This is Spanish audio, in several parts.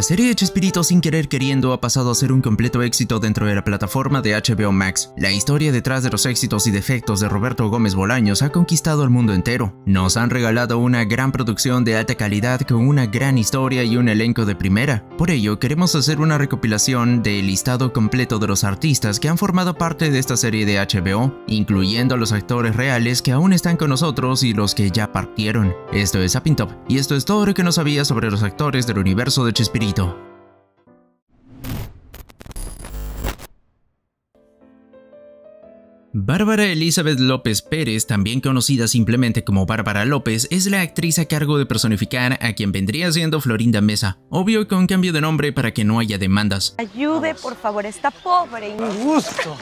La serie de Chespirito, sin querer queriendo, ha pasado a ser un completo éxito dentro de la plataforma de HBO Max. La historia detrás de los éxitos y defectos de Roberto Gómez Bolaños ha conquistado al mundo entero. Nos han regalado una gran producción de alta calidad con una gran historia y un elenco de primera. Por ello, queremos hacer una recopilación del listado completo de los artistas que han formado parte de esta serie de HBO, incluyendo a los actores reales que aún están con nosotros y los que ya partieron. Esto es Zapping Top, y esto es todo lo que no sabías sobre los actores del universo de Chespirito. Bárbara Elizabeth López Pérez, también conocida simplemente como Bárbara López, es la actriz a cargo de personificar a quien vendría siendo Florinda Meza, obvio con cambio de nombre para que no haya demandas. Ayude, por favor, está pobre. ¡Me gusto!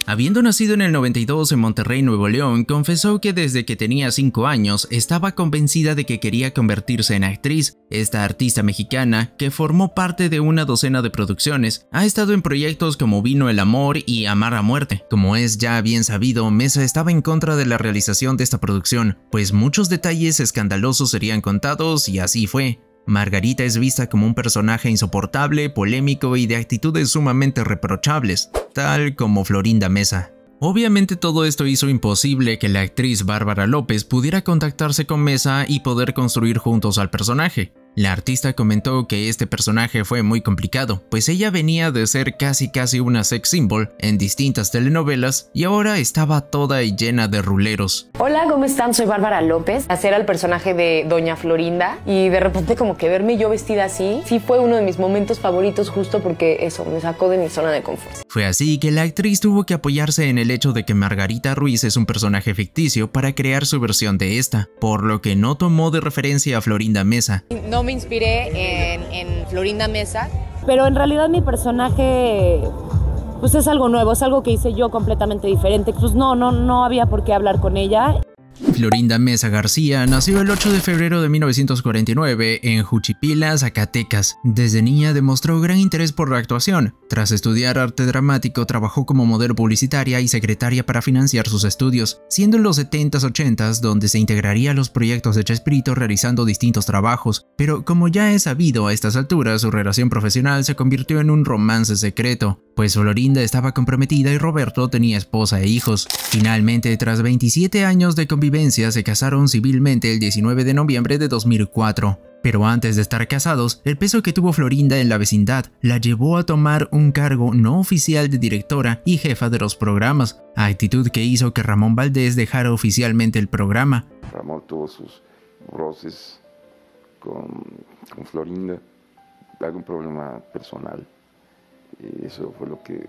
Habiendo nacido en el 92 en Monterrey, Nuevo León, confesó que desde que tenía 5 años estaba convencida de que quería convertirse en actriz. Esta artista mexicana, que formó parte de una docena de producciones, ha estado en proyectos como Vino el Amor y Amar a Muerte. Como es ya bien sabido, Meza estaba en contra de la realización de esta producción, pues muchos detalles escandalosos serían contados y así fue. Margarita es vista como un personaje insoportable, polémico y de actitudes sumamente reprochables, tal como Florinda Meza. Obviamente todo esto hizo imposible que la actriz Bárbara López pudiera contactarse con Meza y poder construir juntos al personaje. La artista comentó que este personaje fue muy complicado, pues ella venía de ser casi una sex symbol en distintas telenovelas y ahora estaba toda llena de ruleros. Hola, ¿cómo están? Soy Bárbara López. Hacer al personaje de Doña Florinda y de repente como que verme yo vestida así, sí fue uno de mis momentos favoritos justo porque eso, me sacó de mi zona de confort. Fue así que la actriz tuvo que apoyarse en el hecho de que Margarita Ruiz es un personaje ficticio para crear su versión de esta, por lo que no tomó de referencia a Florinda Meza. No me inspiré en Florinda Meza. Pero en realidad mi personaje pues es algo nuevo, es algo que hice yo completamente diferente. Pues no había por qué hablar con ella. Florinda Meza García nació el 8 de febrero de 1949 en Juchipila, Zacatecas. Desde niña demostró gran interés por la actuación. Tras estudiar arte dramático, trabajó como modelo publicitaria y secretaria para financiar sus estudios, siendo en los 70s, 80s donde se integraría a los proyectos de Chespirito realizando distintos trabajos. Pero como ya es sabido a estas alturas, su relación profesional se convirtió en un romance secreto, pues Florinda estaba comprometida y Roberto tenía esposa e hijos. Finalmente, tras 27 años de convivencia, se casaron civilmente el 19 de noviembre de 2004. Pero antes de estar casados, el peso que tuvo Florinda en la vecindad la llevó a tomar un cargo no oficial de directora y jefa de los programas, actitud que hizo que Ramón Valdés dejara oficialmente el programa. Ramón tuvo sus roces con Florinda, algún problema personal, y eso fue lo que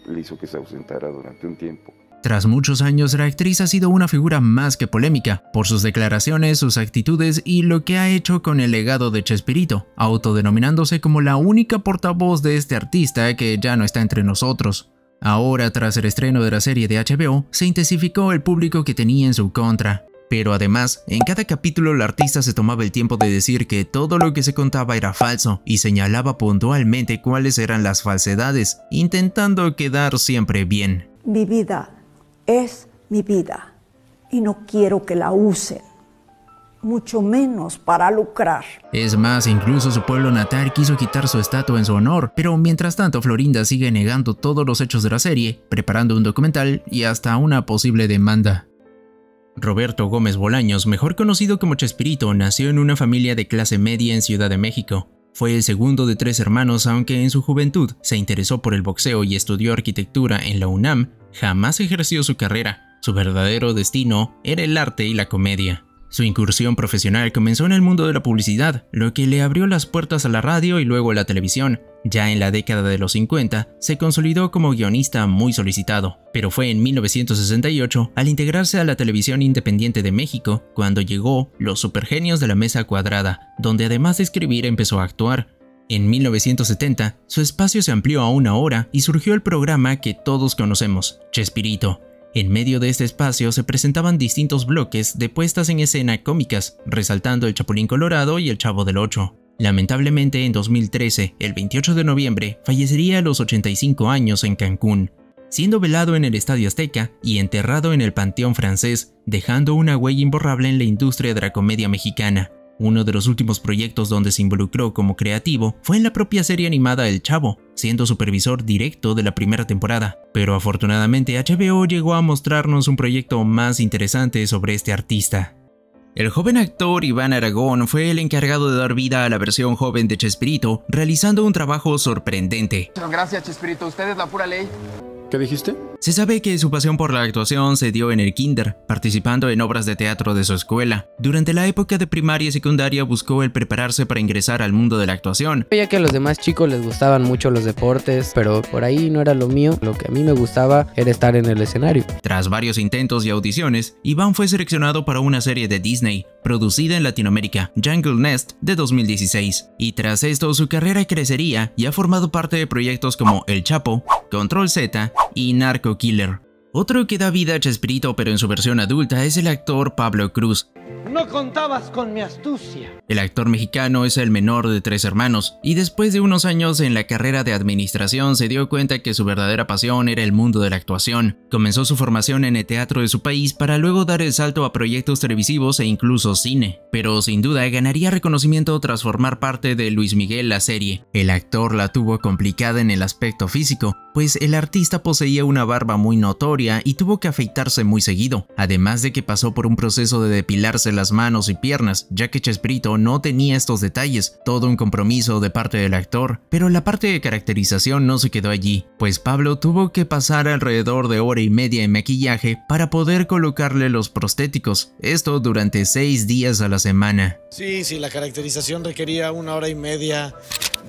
le hizo que se ausentara durante un tiempo. Tras muchos años, la actriz ha sido una figura más que polémica, por sus declaraciones, sus actitudes y lo que ha hecho con el legado de Chespirito, autodenominándose como la única portavoz de este artista que ya no está entre nosotros. Ahora, tras el estreno de la serie de HBO, se intensificó el público que tenía en su contra. Pero además, en cada capítulo la artista se tomaba el tiempo de decir que todo lo que se contaba era falso y señalaba puntualmente cuáles eran las falsedades, intentando quedar siempre bien. Mi vida es mi vida y no quiero que la usen, mucho menos para lucrar. Es más, incluso su pueblo natal quiso quitar su estatua en su honor, pero mientras tanto Florinda sigue negando todos los hechos de la serie, preparando un documental y hasta una posible demanda. Roberto Gómez Bolaños, mejor conocido como Chespirito, nació en una familia de clase media en Ciudad de México. Fue el segundo de 3 hermanos, aunque en su juventud se interesó por el boxeo y estudió arquitectura en la UNAM, jamás ejerció su carrera. Su verdadero destino era el arte y la comedia. Su incursión profesional comenzó en el mundo de la publicidad, lo que le abrió las puertas a la radio y luego a la televisión. Ya en la década de los 50, se consolidó como guionista muy solicitado, pero fue en 1968, al integrarse a la televisión independiente de México, cuando llegó Los Supergenios de la Mesa Cuadrada, donde además de escribir empezó a actuar. En 1970, su espacio se amplió a 1 hora y surgió el programa que todos conocemos, Chespirito. En medio de este espacio se presentaban distintos bloques de puestas en escena cómicas, resaltando el Chapulín Colorado y el Chavo del Ocho. Lamentablemente, en 2013, el 28 de noviembre, fallecería a los 85 años en Cancún, siendo velado en el Estadio Azteca y enterrado en el Panteón Francés, dejando una huella imborrable en la industria de la comedia mexicana. Uno de los últimos proyectos donde se involucró como creativo fue en la propia serie animada El Chavo, siendo supervisor directo de la primera temporada, pero afortunadamente HBO llegó a mostrarnos un proyecto más interesante sobre este artista. El joven actor Iván Aragón fue el encargado de dar vida a la versión joven de Chespirito, realizando un trabajo sorprendente. Gracias, Chespirito, usted es la pura ley. ¿Qué dijiste? Se sabe que su pasión por la actuación se dio en el kinder, participando en obras de teatro de su escuela. Durante la época de primaria y secundaria buscó el prepararse para ingresar al mundo de la actuación. Veía que a los demás chicos les gustaban mucho los deportes, pero por ahí no era lo mío. Lo que a mí me gustaba era estar en el escenario. Tras varios intentos y audiciones, Iván fue seleccionado para una serie de Disney, producida en Latinoamérica, Jungle Nest, de 2016. Y tras esto su carrera crecería y ha formado parte de proyectos como El Chapo, Control Z y Narco Killer. Otro que da vida a Chespirito pero en su versión adulta es el actor Pablo Cruz. No contabas con mi astucia. El actor mexicano es el menor de 3 hermanos y después de unos años en la carrera de administración se dio cuenta que su verdadera pasión era el mundo de la actuación. Comenzó su formación en el teatro de su país para luego dar el salto a proyectos televisivos e incluso cine, pero sin duda ganaría reconocimiento tras formar parte de Luis Miguel la serie. El actor la tuvo complicada en el aspecto físico, pues el artista poseía una barba muy notoria y tuvo que afeitarse muy seguido, además de que pasó por un proceso de depilarse las manos y piernas, ya que Chespirito no tenía estos detalles, todo un compromiso de parte del actor. Pero la parte de caracterización no se quedó allí, pues Pablo tuvo que pasar alrededor de hora y media en maquillaje para poder colocarle los prostéticos, esto durante 6 días a la semana. Sí, la caracterización requería 1 hora y media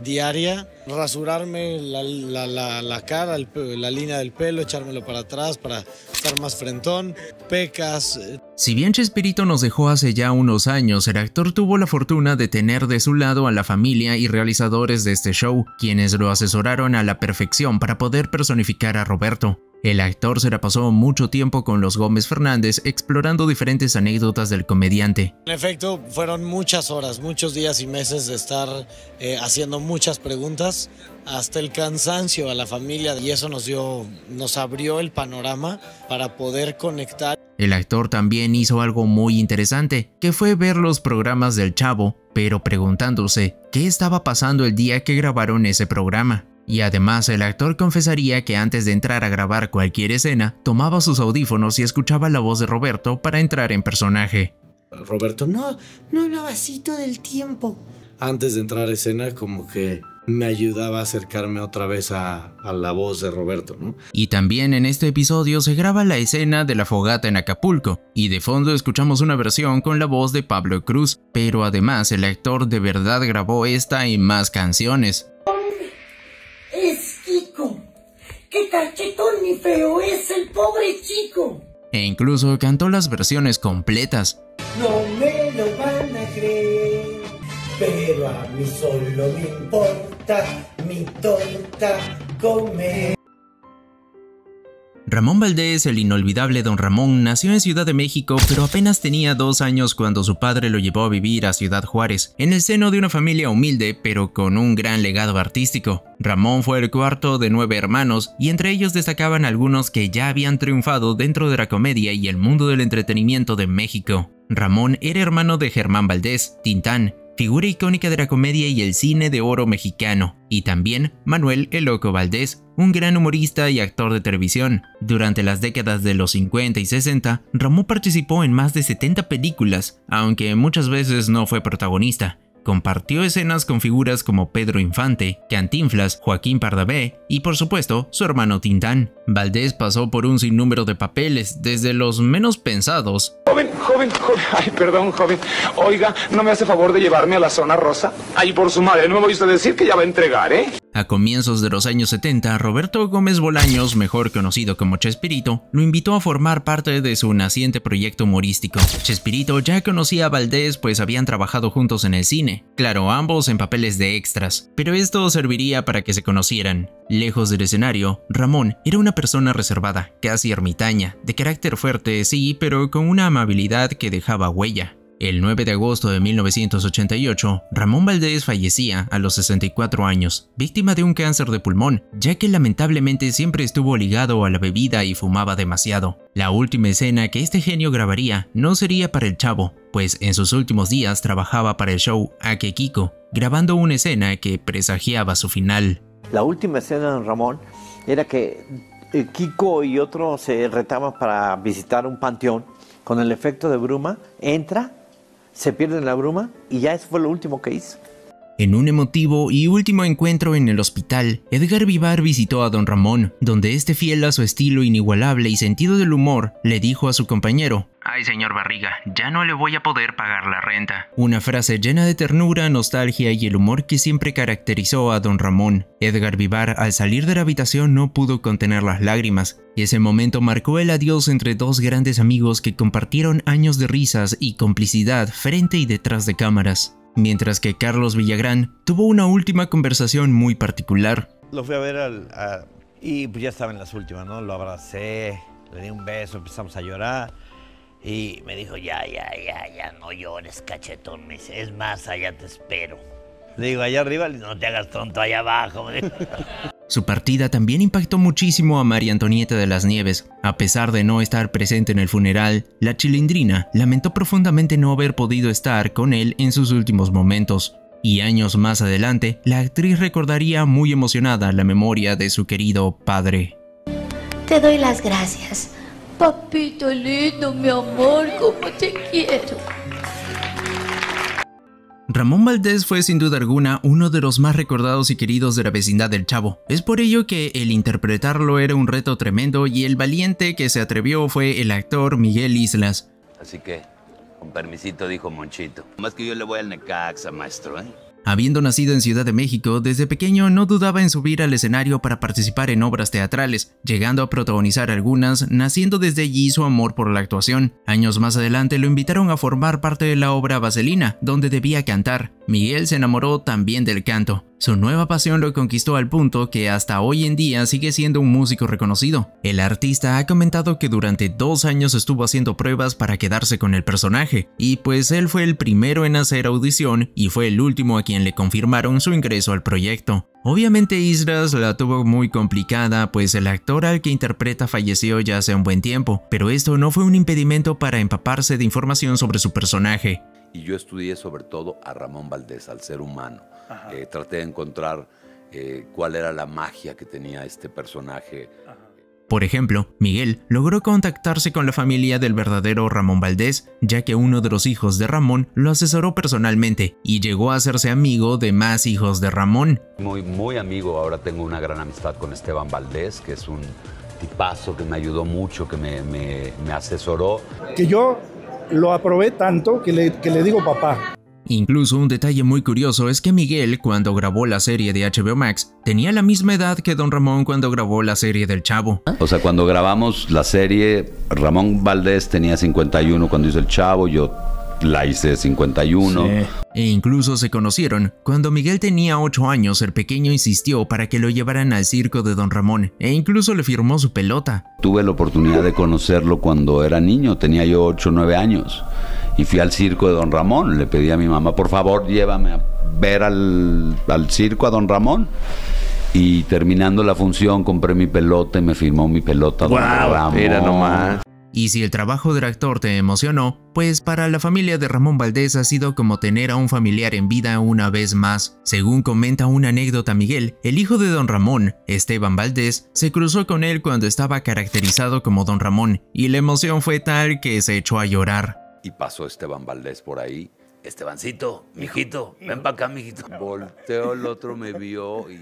diaria, rasurarme la cara, la línea del pelo, echármelo para atrás para estar más frentón, pecas. Si bien Chespirito nos dejó hace ya unos años, el actor tuvo la fortuna de tener de su lado a la familia y realizadores de este show, quienes lo asesoraron a la perfección para poder personificar a Roberto. El actor se la pasó mucho tiempo con los Gómez Fernández explorando diferentes anécdotas del comediante. En efecto, fueron muchas horas, muchos días y meses de estar haciendo muchas preguntas, hasta el cansancio a la familia, y eso nos abrió el panorama para poder conectar. El actor también hizo algo muy interesante, que fue ver los programas del Chavo, pero preguntándose qué estaba pasando el día que grabaron ese programa. Y además el actor confesaría que antes de entrar a grabar cualquier escena, tomaba sus audífonos y escuchaba la voz de Roberto para entrar en personaje. Roberto, no hablaba así todo el tiempo. Antes de entrar a escena, como que me ayudaba a acercarme otra vez a la voz de Roberto, ¿no? Y también en este episodio se graba la escena de la fogata en Acapulco, y de fondo escuchamos una versión con la voz de Pablo Cruz, pero además el actor de verdad grabó esta y más canciones. Es Kiko. ¡Qué cachetón ni feo es el pobre chico! E incluso cantó las versiones completas. No me lo van a creer, pero a mí solo me importa mi torta comer. Ramón Valdés, el inolvidable Don Ramón, nació en Ciudad de México, pero apenas tenía 2 años cuando su padre lo llevó a vivir a Ciudad Juárez, en el seno de una familia humilde, pero con un gran legado artístico. Ramón fue el cuarto de 9 hermanos, y entre ellos destacaban algunos que ya habían triunfado dentro de la comedia y el mundo del entretenimiento de México. Ramón era hermano de Germán Valdés, Tintán, figura icónica de la comedia y el cine de oro mexicano, y también Manuel el Loco Valdés, un gran humorista y actor de televisión. Durante las décadas de los 50 y 60, Ramón participó en más de 70 películas, aunque muchas veces no fue protagonista. Compartió escenas con figuras como Pedro Infante, Cantinflas, Joaquín Pardavé y por supuesto su hermano Tintán. Valdés pasó por un sinnúmero de papeles, desde los menos pensados. Joven, ay, perdón, joven. Oiga, ¿no me hace favor de llevarme a la zona rosa? Ay, por su madre, no me voy a decir que ya va a entregar, ¿eh? A comienzos de los años 70, Roberto Gómez Bolaños, mejor conocido como Chespirito, lo invitó a formar parte de su naciente proyecto humorístico. Chespirito ya conocía a Valdés, pues habían trabajado juntos en el cine, claro, ambos en papeles de extras, pero esto serviría para que se conocieran. Lejos del escenario, Ramón era una persona reservada, casi ermitaña, de carácter fuerte, sí, pero con una amabilidad que dejaba huella. El 9 de agosto de 1988, Ramón Valdés fallecía a los 64 años, víctima de un cáncer de pulmón, ya que lamentablemente siempre estuvo ligado a la bebida y fumaba demasiado. La última escena que este genio grabaría no sería para El Chavo, pues en sus últimos días trabajaba para el show Ake Kiko, grabando una escena que presagiaba su final. La última escena de Don Ramón era que Kiko y otros se retaban para visitar un panteón con el efecto de bruma, entra, se pierde en la bruma y ya eso fue lo último que hizo. En un emotivo y último encuentro en el hospital, Edgar Vivar visitó a Don Ramón, donde este, fiel a su estilo inigualable y sentido del humor, le dijo a su compañero: "Ay, señor Barriga, ya no le voy a poder pagar la renta". Una frase llena de ternura, nostalgia y el humor que siempre caracterizó a Don Ramón. Edgar Vivar, al salir de la habitación, no pudo contener las lágrimas. Ese momento marcó el adiós entre dos grandes amigos que compartieron años de risas y complicidad frente y detrás de cámaras. Mientras que Carlos Villagrán tuvo una última conversación muy particular. Lo fui a ver y pues ya estaba en las últimas, ¿no? Lo abracé, le di un beso, empezamos a llorar. Y me dijo, ya, no llores, cachetón. Me dice, es más, allá te espero. Le digo, allá arriba, no te hagas tonto, allá abajo. Su partida también impactó muchísimo a María Antonieta de las Nieves. A pesar de no estar presente en el funeral, la Chilindrina lamentó profundamente no haber podido estar con él en sus últimos momentos. Y años más adelante, la actriz recordaría muy emocionada la memoria de su querido padre. Te doy las gracias. Papito lindo, mi amor, cómo te quiero. Ramón Valdés fue sin duda alguna uno de los más recordados y queridos de la vecindad del Chavo. Es por ello que el interpretarlo era un reto tremendo y el valiente que se atrevió fue el actor Miguel Islas. Así que, con permisito, dijo Monchito. Más que yo le voy al Necaxa, maestro, ¿eh? Habiendo nacido en Ciudad de México, desde pequeño no dudaba en subir al escenario para participar en obras teatrales, llegando a protagonizar algunas, naciendo desde allí su amor por la actuación. Años más adelante lo invitaron a formar parte de la obra Vaselina, donde debía cantar. Miguel se enamoró también del canto. Su nueva pasión lo conquistó al punto que hasta hoy en día sigue siendo un músico reconocido. El artista ha comentado que durante 2 años estuvo haciendo pruebas para quedarse con el personaje, y pues él fue el primero en hacer audición y fue el último a quien le confirmaron su ingreso al proyecto. Obviamente Islas la tuvo muy complicada, pues el actor al que interpreta falleció ya hace un buen tiempo, pero esto no fue un impedimento para empaparse de información sobre su personaje. Y yo estudié sobre todo a Ramón Valdés, al ser humano. Traté de encontrar cuál era la magia que tenía este personaje. Por ejemplo, Miguel logró contactarse con la familia del verdadero Ramón Valdés, ya que uno de los hijos de Ramón lo asesoró personalmente y llegó a hacerse amigo de más hijos de Ramón. Muy amigo, ahora tengo una gran amistad con Esteban Valdés, que es un tipazo que me ayudó mucho, que me asesoró. Que yo lo aprobé tanto que le digo papá. Incluso un detalle muy curioso es que Miguel, cuando grabó la serie de HBO Max, tenía la misma edad que Don Ramón cuando grabó la serie del Chavo. O sea, cuando grabamos la serie, Ramón Valdés tenía 51 cuando hizo el Chavo, yo la hice 51. Sí. E incluso se conocieron. Cuando Miguel tenía 8 años, el pequeño insistió para que lo llevaran al circo de Don Ramón, e incluso le firmó su pelota. Tuve la oportunidad de conocerlo cuando era niño, tenía yo 8 o 9 años. Y fui al circo de Don Ramón, le pedí a mi mamá, por favor, llévame a ver al circo a Don Ramón. Y terminando la función, compré mi pelota y me firmó mi pelota Don Ramón. Mira nomás. Y si el trabajo del actor te emocionó, pues para la familia de Ramón Valdés ha sido como tener a un familiar en vida una vez más. Según comenta una anécdota Miguel, el hijo de Don Ramón, Esteban Valdés, se cruzó con él cuando estaba caracterizado como Don Ramón, y la emoción fue tal que se echó a llorar. Y pasó Esteban Valdés por ahí. Estebancito, mijito, ven para acá, mijito. Volteó, el otro me vio y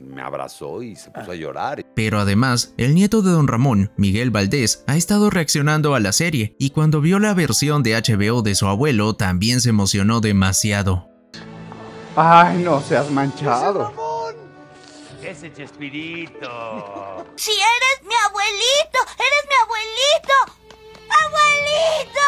me abrazó y se puso a llorar. Pero además, el nieto de Don Ramón, Miguel Valdés, ha estado reaccionando a la serie y cuando vio la versión de HBO de su abuelo también se emocionó demasiado. Ay, no seas manchado. Ese Chespirito. Si eres mi abuelito, eres mi abuelito. ¡Abuelito!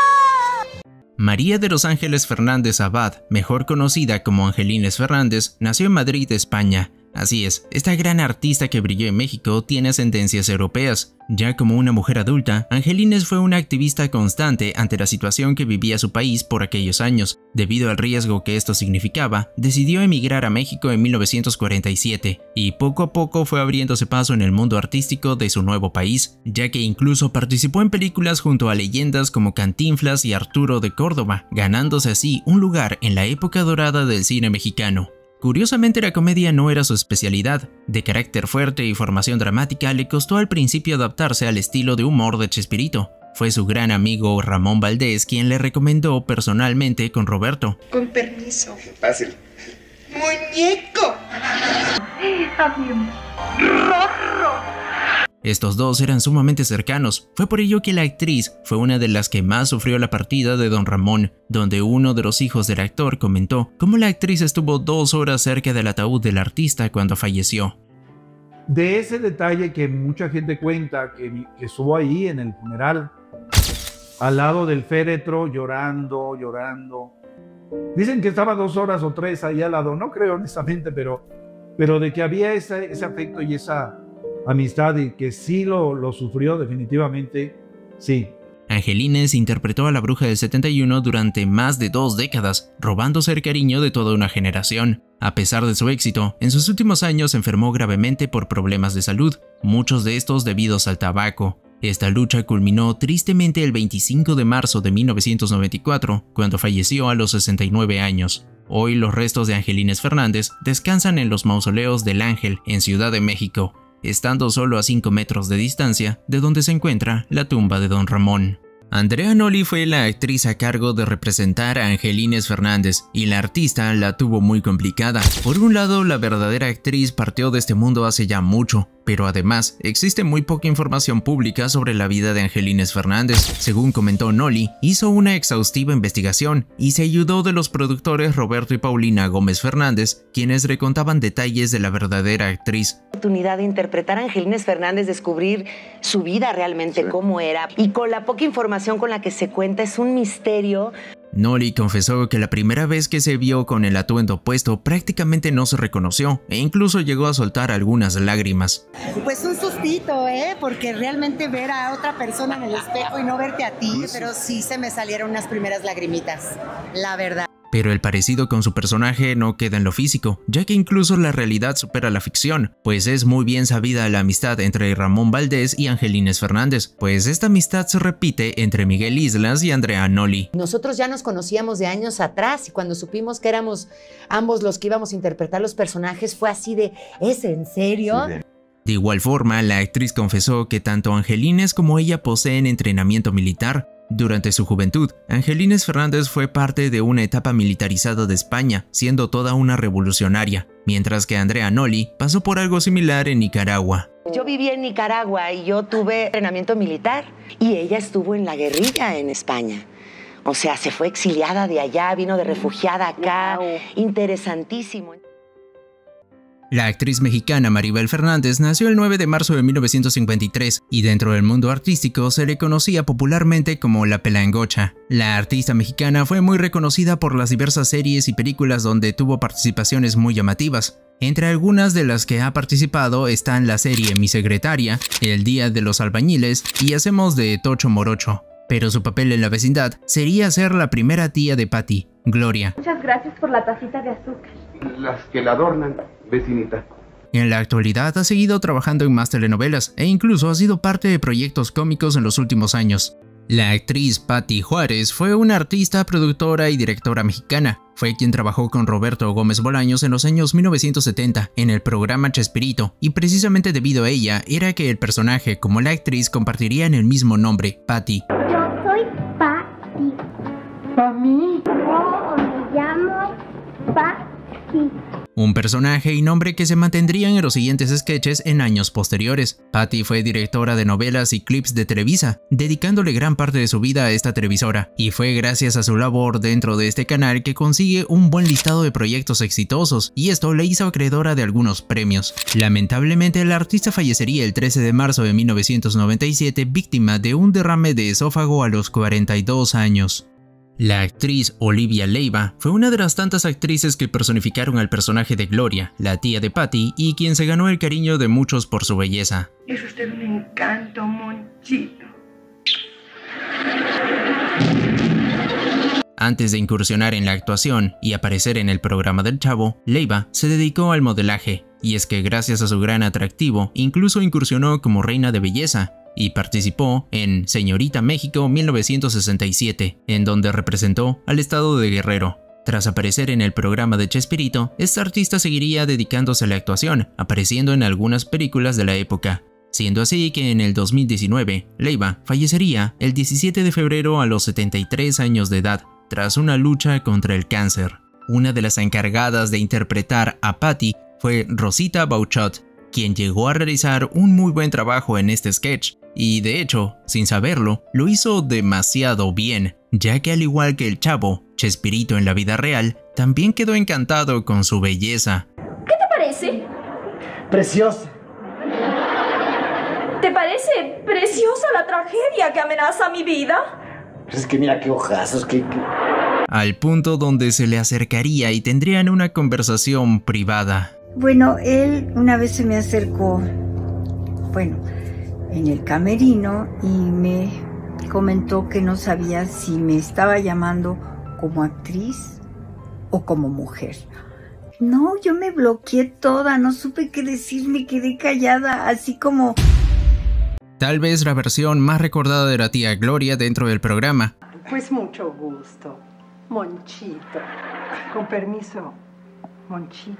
María de los Ángeles Fernández Abad, mejor conocida como Angelines Fernández, nació en Madrid, España. Así es, esta gran artista que brilló en México tiene ascendencias europeas. Ya como una mujer adulta, Angelines fue una activista constante ante la situación que vivía su país por aquellos años. Debido al riesgo que esto significaba, decidió emigrar a México en 1947 y poco a poco fue abriéndose paso en el mundo artístico de su nuevo país, ya que incluso participó en películas junto a leyendas como Cantinflas y Arturo de Córdoba, ganándose así un lugar en la época dorada del cine mexicano. Curiosamente, la comedia no era su especialidad. De carácter fuerte y formación dramática, le costó al principio adaptarse al estilo de humor de Chespirito. Fue su gran amigo Ramón Valdés quien le recomendó personalmente con Roberto. Con permiso. Fácil. ¡Muñeco! ¡Rorro! Estos dos eran sumamente cercanos, fue por ello que la actriz fue una de las que más sufrió la partida de Don Ramón, donde uno de los hijos del actor comentó cómo la actriz estuvo 2 horas cerca del ataúd del artista cuando falleció. De ese detalle que mucha gente cuenta, que estuvo ahí en el funeral, al lado del féretro, llorando. Dicen que estaba 2 horas o 3 ahí al lado, no creo honestamente, pero de que había ese afecto y esa amistad y que sí lo sufrió definitivamente, sí. Angelines interpretó a la bruja del 71 durante más de 2 décadas, robándose el cariño de toda una generación. A pesar de su éxito, en sus últimos años se enfermó gravemente por problemas de salud, muchos de estos debidos al tabaco. Esta lucha culminó tristemente el 25 de marzo de 1994, cuando falleció a los 69 años. Hoy los restos de Angelines Fernández descansan en los mausoleos del Ángel, en Ciudad de México, estando solo a 5 metros de distancia de donde se encuentra la tumba de Don Ramón. Andrea Noli fue la actriz a cargo de representar a Angelines Fernández y la artista la tuvo muy complicada. Por un lado, la verdadera actriz partió de este mundo hace ya mucho, pero además existe muy poca información pública sobre la vida de Angelines Fernández. Según comentó Noli, hizo una exhaustiva investigación y se ayudó de los productores Roberto y Paulina Gómez Fernández, quienes le contaban detalles de la verdadera actriz. Oportunidad de interpretar a Angelines Fernández, descubrir su vida realmente, cómo era, y con la poca información con la que se cuenta es un misterio. Noli confesó que la primera vez que se vio con el atuendo puesto prácticamente no se reconoció e incluso llegó a soltar algunas lágrimas. Pues un sustito, porque realmente ver a otra persona en el espejo y no verte a ti, pero sí se me salieron unas primeras lagrimitas, la verdad. Pero el parecido con su personaje no queda en lo físico, ya que incluso la realidad supera la ficción, pues es muy bien sabida la amistad entre Ramón Valdés y Angelines Fernández, pues esta amistad se repite entre Miguel Islas y Andrea Noli. Nosotros ya nos conocíamos de años atrás y cuando supimos que éramos ambos los que íbamos a interpretar los personajes fue así de ¿es en serio? Sí, de igual forma, la actriz confesó que tanto Angelines como ella poseen entrenamiento militar. Durante su juventud, Angelines Fernández fue parte de una etapa militarizada de España, siendo toda una revolucionaria, mientras que Andrea Noli pasó por algo similar en Nicaragua. Yo viví en Nicaragua y yo tuve entrenamiento militar y ella estuvo en la guerrilla en España. O sea, se fue exiliada de allá, vino de refugiada acá, interesantísimo. La actriz mexicana Maribel Fernández nació el 9 de marzo de 1953 y dentro del mundo artístico se le conocía popularmente como la Pelangocha. La artista mexicana fue muy reconocida por las diversas series y películas donde tuvo participaciones muy llamativas. Entre algunas de las que ha participado están la serie Mi Secretaria, El Día de los Albañiles y Hacemos de Tocho Morocho. Pero su papel en la vecindad sería ser la primera tía de Patty, Gloria. Muchas gracias por la tacita de azúcar. Las que la adornan, vecinita. En la actualidad ha seguido trabajando en más telenovelas e incluso ha sido parte de proyectos cómicos en los últimos años. La actriz Patty Juárez fue una artista, productora y directora mexicana. Fue quien trabajó con Roberto Gómez Bolaños en los años 1970 en el programa Chespirito, y precisamente debido a ella era que el personaje como la actriz compartirían el mismo nombre, Patty. Yo soy Patty. ¿Para mí? No, me llamo Patty. Un personaje y nombre que se mantendrían en los siguientes sketches en años posteriores. Patty fue directora de novelas y clips de Televisa, dedicándole gran parte de su vida a esta televisora, y fue gracias a su labor dentro de este canal que consigue un buen listado de proyectos exitosos, y esto le hizo acreedora de algunos premios. Lamentablemente, la artista fallecería el 13 de marzo de 1997 víctima de un derrame de esófago a los 42 años. La actriz Olivia Leiva fue una de las tantas actrices que personificaron al personaje de Gloria, la tía de Patty, y quien se ganó el cariño de muchos por su belleza. Es usted un encanto, Monchito. Antes de incursionar en la actuación y aparecer en el programa del Chavo, Leiva se dedicó al modelaje, y es que gracias a su gran atractivo, incluso incursionó como reina de belleza, y participó en Señorita México 1967, en donde representó al estado de Guerrero. Tras aparecer en el programa de Chespirito, esta artista seguiría dedicándose a la actuación, apareciendo en algunas películas de la época, siendo así que en el 2019, Leiva fallecería el 17 de febrero a los 73 años de edad, tras una lucha contra el cáncer. Una de las encargadas de interpretar a Patty fue Rosita Bauchot, quien llegó a realizar un muy buen trabajo en este sketch, y de hecho, sin saberlo, lo hizo demasiado bien, ya que al igual que el Chavo, Chespirito en la vida real, también quedó encantado con su belleza. ¿Qué te parece? Preciosa. ¿Te parece preciosa la tragedia que amenaza mi vida? Es que mira qué ojazos, Al punto donde se le acercaría y tendrían una conversación privada. Bueno, él una vez se me acercó, en el camerino, y me comentó que no sabía si me estaba llamando como actriz o como mujer. No, yo me bloqueé toda, no supe qué decir, me quedé callada, así como... Tal vez la versión más recordada de la tía Gloria dentro del programa. Pues mucho gusto, Monchito. Con permiso, Monchito.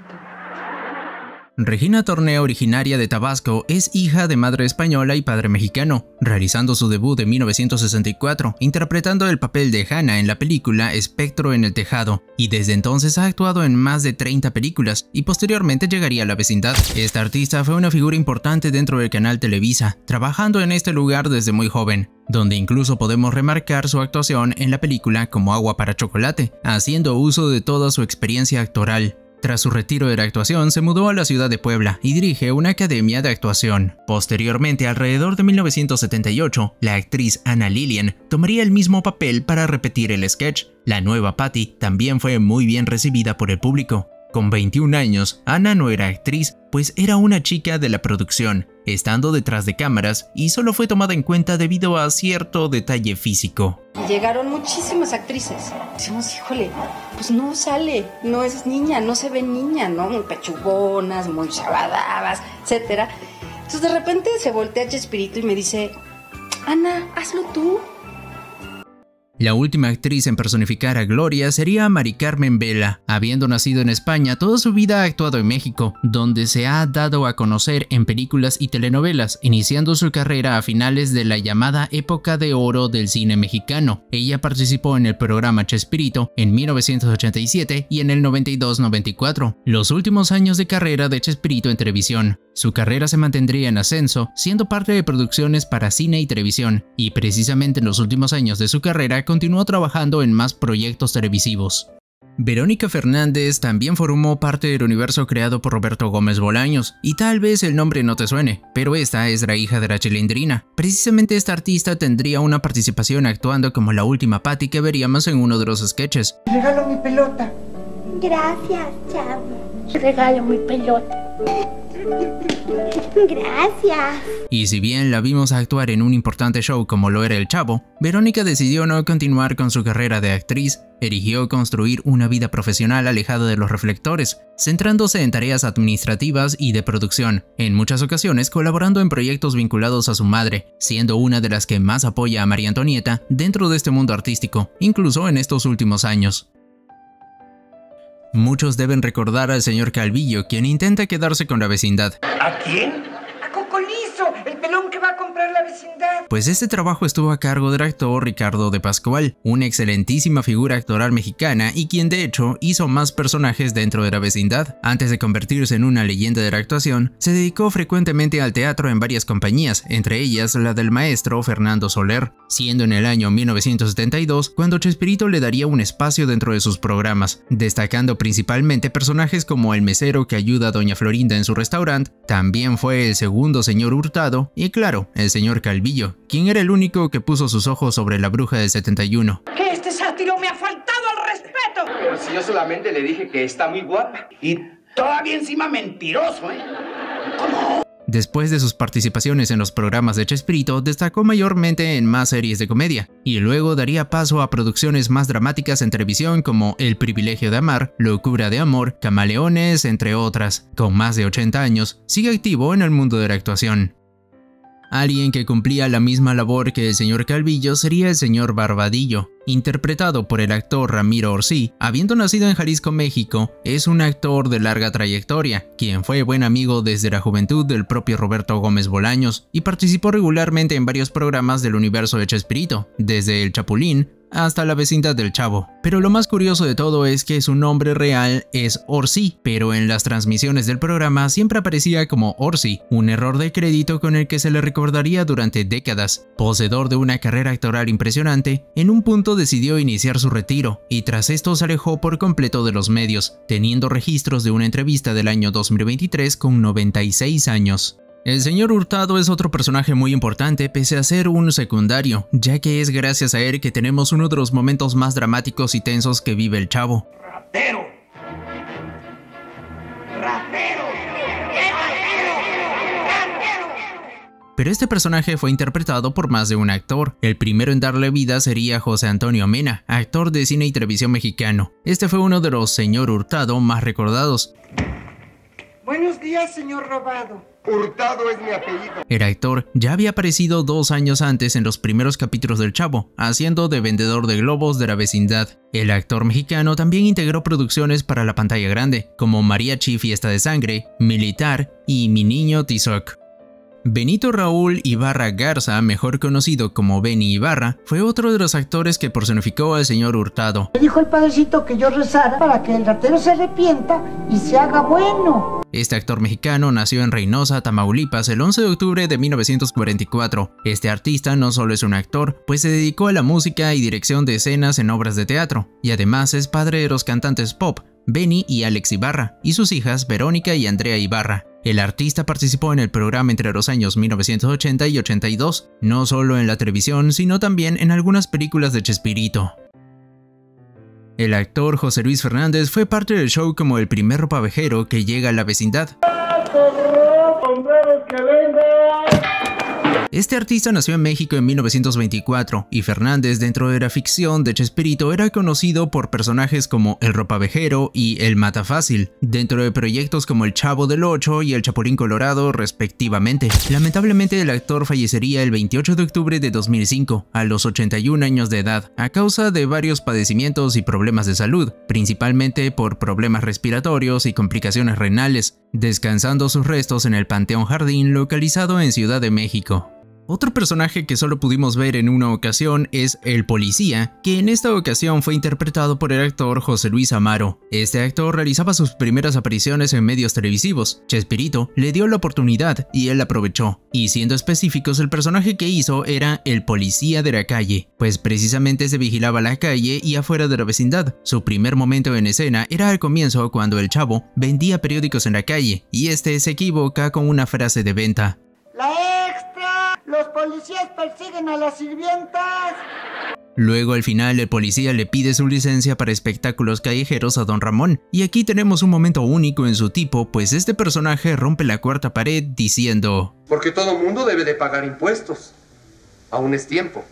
Regina Torneo, originaria de Tabasco, es hija de madre española y padre mexicano, realizando su debut en 1964, interpretando el papel de Hannah en la película Espectro en el Tejado, y desde entonces ha actuado en más de 30 películas, y posteriormente llegaría a La Vecindad. Esta artista fue una figura importante dentro del canal Televisa, trabajando en este lugar desde muy joven, donde incluso podemos remarcar su actuación en la película Como agua para chocolate, haciendo uso de toda su experiencia actoral. Tras su retiro de la actuación, se mudó a la ciudad de Puebla y dirige una academia de actuación. Posteriormente, alrededor de 1978, la actriz Ana Lilian tomaría el mismo papel para repetir el sketch. La nueva Patty también fue muy bien recibida por el público. Con 21 años, Ana no era actriz, pues era una chica de la producción, estando detrás de cámaras, y solo fue tomada en cuenta debido a cierto detalle físico. Llegaron muchísimas actrices. Decimos, híjole, pues no sale, no es niña, no se ve niña, ¿no? Muy pechugonas, muy chabadadas, etc. Entonces de repente se voltea Chespirito y me dice, Ana, hazlo tú. La última actriz en personificar a Gloria sería Mari Carmen Vela. Habiendo nacido en España, toda su vida ha actuado en México, donde se ha dado a conocer en películas y telenovelas, iniciando su carrera a finales de la llamada época de oro del cine mexicano. Ella participó en el programa Chespirito en 1987 y en el 92-94, los últimos años de carrera de Chespirito en televisión. Su carrera se mantendría en ascenso, siendo parte de producciones para cine y televisión, y precisamente en los últimos años de su carrera continuó trabajando en más proyectos televisivos. Verónica Fernández también formó parte del universo creado por Roberto Gómez Bolaños, y tal vez el nombre no te suene, pero esta es la hija de la Chilindrina. Precisamente esta artista tendría una participación actuando como la última Patty que veríamos en uno de los sketches. Regalo mi pelota. Gracias, Chavo. Regalo mi pelota. Gracias. Y si bien la vimos actuar en un importante show como lo era El Chavo, Verónica decidió no continuar con su carrera de actriz, eligió construir una vida profesional alejada de los reflectores, centrándose en tareas administrativas y de producción, en muchas ocasiones colaborando en proyectos vinculados a su madre, siendo una de las que más apoya a María Antonieta dentro de este mundo artístico, incluso en estos últimos años. Muchos deben recordar al señor Calvillo, quien intenta quedarse con La Vecindad. ¿A quién? A Cocolizo, el pelón que va a comprar La Vecindad. Pues este trabajo estuvo a cargo del actor Ricardo de Pascual, una excelentísima figura actoral mexicana y quien de hecho hizo más personajes dentro de La Vecindad. Antes de convertirse en una leyenda de la actuación, se dedicó frecuentemente al teatro en varias compañías, entre ellas la del maestro Fernando Soler, siendo en el año 1972 cuando Chespirito le daría un espacio dentro de sus programas, destacando principalmente personajes como el mesero que ayuda a Doña Florinda en su restaurante, también fue el segundo señor Hurtado y claro, el señor Calvillo, quien era el único que puso sus ojos sobre la bruja del 71. Que este sátiro me pero si yo solamente le dije que está muy guapa. Y todavía encima mentiroso, ¿eh? ¿Cómo? Después de sus participaciones en los programas de Chespirito, destacó mayormente en más series de comedia, y luego daría paso a producciones más dramáticas en televisión como El privilegio de amar, Locura de amor, Camaleones, entre otras. Con más de 80 años, sigue activo en el mundo de la actuación. Alguien que cumplía la misma labor que el señor Calvillo sería el señor Barbadillo, interpretado por el actor Ramiro Orsí. Habiendo nacido en Jalisco, México, es un actor de larga trayectoria, quien fue buen amigo desde la juventud del propio Roberto Gómez Bolaños y participó regularmente en varios programas del universo de Chespirito, desde El Chapulín hasta La vecindad del Chavo. Pero lo más curioso de todo es que su nombre real es Orsí, pero en las transmisiones del programa siempre aparecía como Orsi, un error de crédito con el que se le recordaría durante décadas. Poseedor de una carrera actoral impresionante, en un punto decidió iniciar su retiro, y tras esto se alejó por completo de los medios, teniendo registros de una entrevista del año 2023 con 96 años. El señor Hurtado es otro personaje muy importante pese a ser un secundario, ya que es gracias a él que tenemos uno de los momentos más dramáticos y tensos que vive el Chavo. ¡Ratero! ¡Ratero! Pero este personaje fue interpretado por más de un actor. El primero en darle vida sería José Antonio Mena, actor de cine y televisión mexicano. Este fue uno de los señor Hurtado más recordados. Buenos días, señor Robado. Hurtado es mi apellido. El actor ya había aparecido 2 años antes en los primeros capítulos del Chavo, haciendo de vendedor de globos de la vecindad. El actor mexicano también integró producciones para la pantalla grande, como Mariachi Fiesta de Sangre, Militar y Mi Niño Tizoc. Benito Raúl Ibarra Garza, mejor conocido como Benny Ibarra, fue otro de los actores que personificó al señor Hurtado. Me dijo el padrecito que yo rezara para que el ratero se arrepienta y se haga bueno. Este actor mexicano nació en Reynosa, Tamaulipas, el 11 de octubre de 1944. Este artista no solo es un actor, pues se dedicó a la música y dirección de escenas en obras de teatro, y además es padre de los cantantes pop, Benny y Alex Ibarra, y sus hijas Verónica y Andrea Ibarra. El artista participó en el programa entre los años 1980 y 82, no solo en la televisión, sino también en algunas películas de Chespirito. El actor José Luis Fernández fue parte del show como el primer ropavejero que llega a la vecindad. Este artista nació en México en 1924 y Fernández, dentro de la ficción de Chespirito, era conocido por personajes como el Ropavejero y el Matafácil, dentro de proyectos como El Chavo del Ocho y El Chapulín Colorado respectivamente. Lamentablemente el actor fallecería el 28 de octubre de 2005 a los 81 años de edad a causa de varios padecimientos y problemas de salud, principalmente por problemas respiratorios y complicaciones renales, descansando sus restos en el Panteón Jardín localizado en Ciudad de México. Otro personaje que solo pudimos ver en una ocasión es el policía, que en esta ocasión fue interpretado por el actor José Luis Amaro. Este actor realizaba sus primeras apariciones en medios televisivos. Chespirito le dio la oportunidad y él la aprovechó. Y siendo específicos, el personaje que hizo era el policía de la calle, pues precisamente se vigilaba la calle y afuera de la vecindad. Su primer momento en escena era al comienzo, cuando el Chavo vendía periódicos en la calle, y este se equivoca con una frase de venta. ¡La extra! ¡Los policías persiguen a las sirvientas! Luego al final el policía le pide su licencia para espectáculos callejeros a Don Ramón, y aquí tenemos un momento único en su tipo, pues este personaje rompe la cuarta pared diciendo: Porque todo mundo debe de pagar impuestos. Aún es tiempo.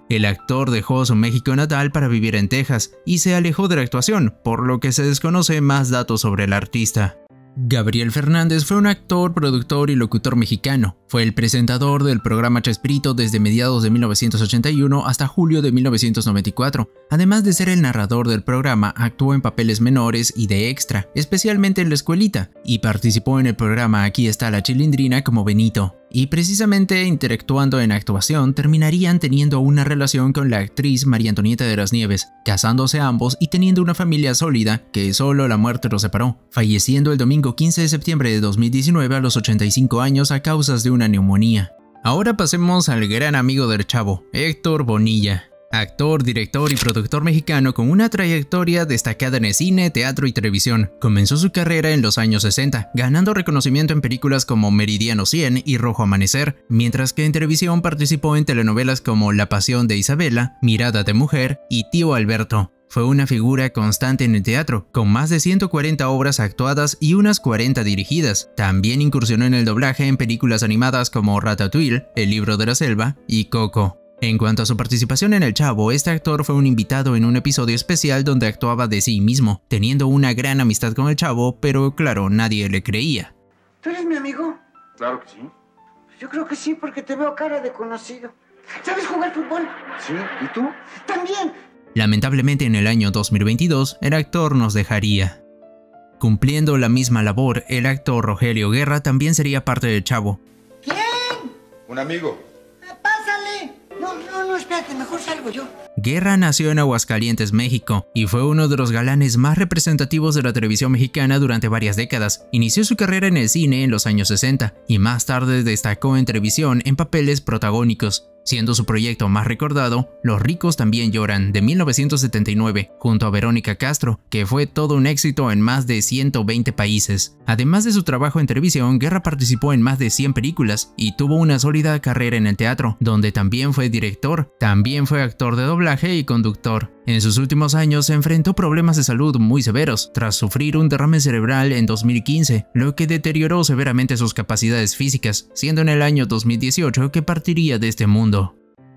El actor dejó su México natal para vivir en Texas y se alejó de la actuación, por lo que se desconoce más datos sobre el artista. Gabriel Fernández fue un actor, productor y locutor mexicano. Fue el presentador del programa Chespirito desde mediados de 1981 hasta julio de 1994. Además de ser el narrador del programa, actuó en papeles menores y de extra, especialmente en La Escuelita, y participó en el programa Aquí está la Chilindrina como Benito. Y precisamente interactuando en actuación, terminarían teniendo una relación con la actriz María Antonieta de las Nieves, casándose ambos y teniendo una familia sólida que solo la muerte los separó, falleciendo el domingo 15 de septiembre de 2019 a los 85 años a causas de una neumonía. Ahora pasemos al gran amigo del Chavo, Héctor Bonilla. Actor, director y productor mexicano con una trayectoria destacada en el cine, teatro y televisión. Comenzó su carrera en los años 60, ganando reconocimiento en películas como Meridiano 100 y Rojo Amanecer, mientras que en televisión participó en telenovelas como La Pasión de Isabela, Mirada de Mujer y Tío Alberto. Fue una figura constante en el teatro, con más de 140 obras actuadas y unas 40 dirigidas. También incursionó en el doblaje en películas animadas como Ratatouille, El Libro de la Selva y Coco. En cuanto a su participación en El Chavo, este actor fue un invitado en un episodio especial donde actuaba de sí mismo, teniendo una gran amistad con el Chavo, pero claro, nadie le creía. ¿Tú eres mi amigo? Claro que sí. Yo creo que sí, porque te veo cara de conocido. ¿Sabes jugar fútbol? Sí, ¿y tú? También. Lamentablemente en el año 2022, el actor nos dejaría. Cumpliendo la misma labor, el actor Rogelio Guerra también sería parte del Chavo. ¿Quién? Un amigo. Pásale. No, espérate, mejor salgo yo. Guerra nació en Aguascalientes, México, y fue uno de los galanes más representativos de la televisión mexicana durante varias décadas. Inició su carrera en el cine en los años 60, y más tarde destacó en televisión en papeles protagónicos, siendo su proyecto más recordado Los ricos también lloran, de 1979, junto a Verónica Castro, que fue todo un éxito en más de 120 países. Además de su trabajo en televisión, Guerra participó en más de 100 películas y tuvo una sólida carrera en el teatro, donde también fue director, también fue actor de doblaje y conductor. En sus últimos años se enfrentó problemas de salud muy severos, tras sufrir un derrame cerebral en 2015, lo que deterioró severamente sus capacidades físicas, siendo en el año 2018 que partiría de este mundo.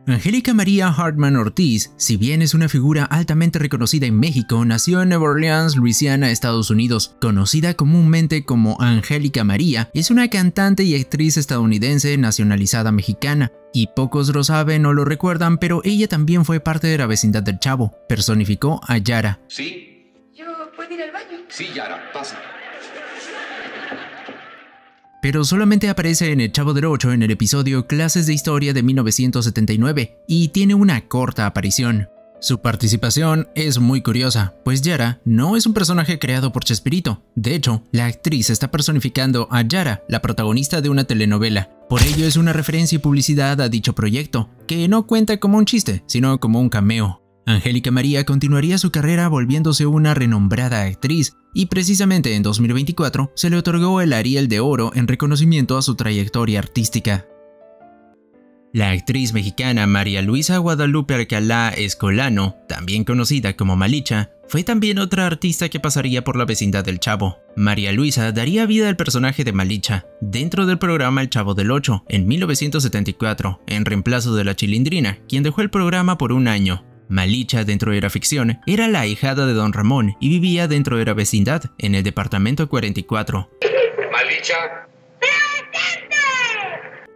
Angélica María Hartman Ortiz, si bien es una figura altamente reconocida en México, nació en Nueva Orleans, Luisiana, Estados Unidos. Conocida comúnmente como Angélica María, es una cantante y actriz estadounidense nacionalizada mexicana. Y pocos lo saben o lo recuerdan, pero ella también fue parte de la vecindad del Chavo. Personificó a Yara. ¿Sí? ¿Yo puedo ir al baño? Sí, Yara, pasa. Pero solamente aparece en El Chavo del Ocho en el episodio Clases de Historia de 1979 y tiene una corta aparición. Su participación es muy curiosa, pues Yara no es un personaje creado por Chespirito. De hecho, la actriz está personificando a Yara, la protagonista de una telenovela. Por ello es una referencia y publicidad a dicho proyecto, que no cuenta como un chiste, sino como un cameo. Angélica María continuaría su carrera volviéndose una renombrada actriz, y precisamente en 2024 se le otorgó el Ariel de Oro en reconocimiento a su trayectoria artística. La actriz mexicana María Luisa Guadalupe Alcalá Escolano, también conocida como Malicha, fue también otra artista que pasaría por la vecindad del Chavo. María Luisa daría vida al personaje de Malicha dentro del programa El Chavo del Ocho en 1974, en reemplazo de la Chilindrina, quien dejó el programa por un año. Malicha, dentro de la ficción, era la ahijada de Don Ramón y vivía dentro de la vecindad, en el departamento 44. Malicha.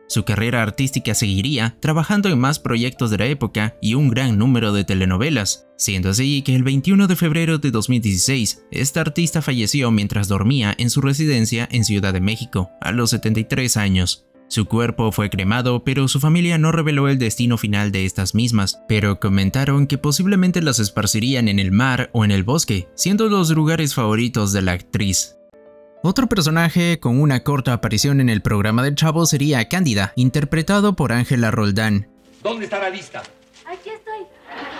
Su carrera artística seguiría, trabajando en más proyectos de la época y un gran número de telenovelas, siendo así que el 21 de febrero de 2016, esta artista falleció mientras dormía en su residencia en Ciudad de México, a los 73 años. Su cuerpo fue cremado, pero su familia no reveló el destino final de estas mismas, pero comentaron que posiblemente las esparcirían en el mar o en el bosque, siendo los lugares favoritos de la actriz. Otro personaje con una corta aparición en el programa del Chavo sería Cándida, interpretado por Ángela Roldán. ¿Dónde está la lista? Aquí estoy.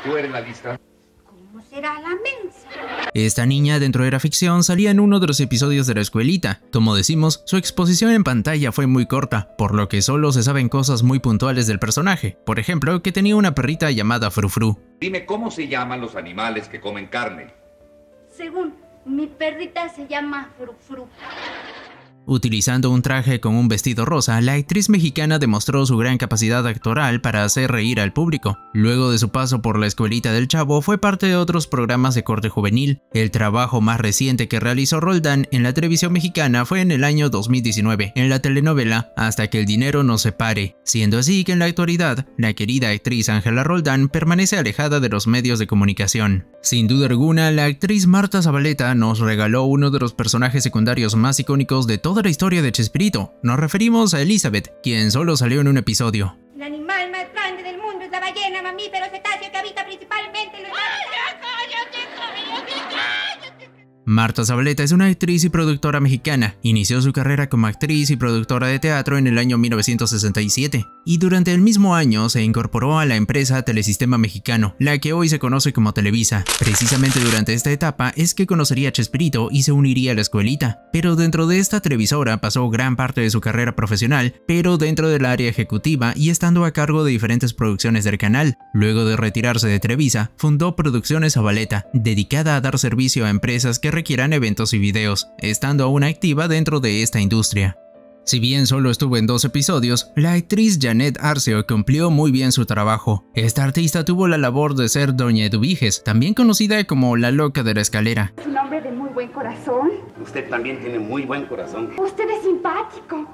¿Tú eres la lista? ¿Cómo será la mensa? Esta niña dentro de la ficción salía en uno de los episodios de La Escuelita. Como decimos, su exposición en pantalla fue muy corta, por lo que solo se saben cosas muy puntuales del personaje. Por ejemplo, que tenía una perrita llamada Frufru. Dime cómo se llaman los animales que comen carne. Según mi perrita se llama Frufru. Utilizando un traje con un vestido rosa, la actriz mexicana demostró su gran capacidad actoral para hacer reír al público. Luego de su paso por La Escuelita del Chavo, fue parte de otros programas de corte juvenil. El trabajo más reciente que realizó Roldán en la televisión mexicana fue en el año 2019, en la telenovela Hasta que el dinero nos separe, siendo así que en la actualidad, la querida actriz Ángela Roldán permanece alejada de los medios de comunicación. Sin duda alguna, la actriz Marta Zabaleta nos regaló uno de los personajes secundarios más icónicos de toda la historia de Chespirito. Nos referimos a Elizabeth, quien solo salió en un episodio. El animal más grande del mundo es la ballena, mamífero cetáceo que habita principalmente en los... Marta Zabaleta es una actriz y productora mexicana. Inició su carrera como actriz y productora de teatro en el año 1967 y durante el mismo año se incorporó a la empresa Telesistema Mexicano, la que hoy se conoce como Televisa. Precisamente durante esta etapa es que conocería a Chespirito y se uniría a la escuelita, pero dentro de esta televisora pasó gran parte de su carrera profesional, pero dentro del área ejecutiva y estando a cargo de diferentes producciones del canal. Luego de retirarse de Televisa, fundó Producciones Zabaleta, dedicada a dar servicio a empresas que requieran eventos y videos, estando aún activa dentro de esta industria. Si bien solo estuvo en 2 episodios, la actriz Janet Arceo cumplió muy bien su trabajo. Esta artista tuvo la labor de ser Doña Eduviges, también conocida como la loca de la escalera. Es un hombre de muy buen corazón. Usted también tiene muy buen corazón. Usted es simpático.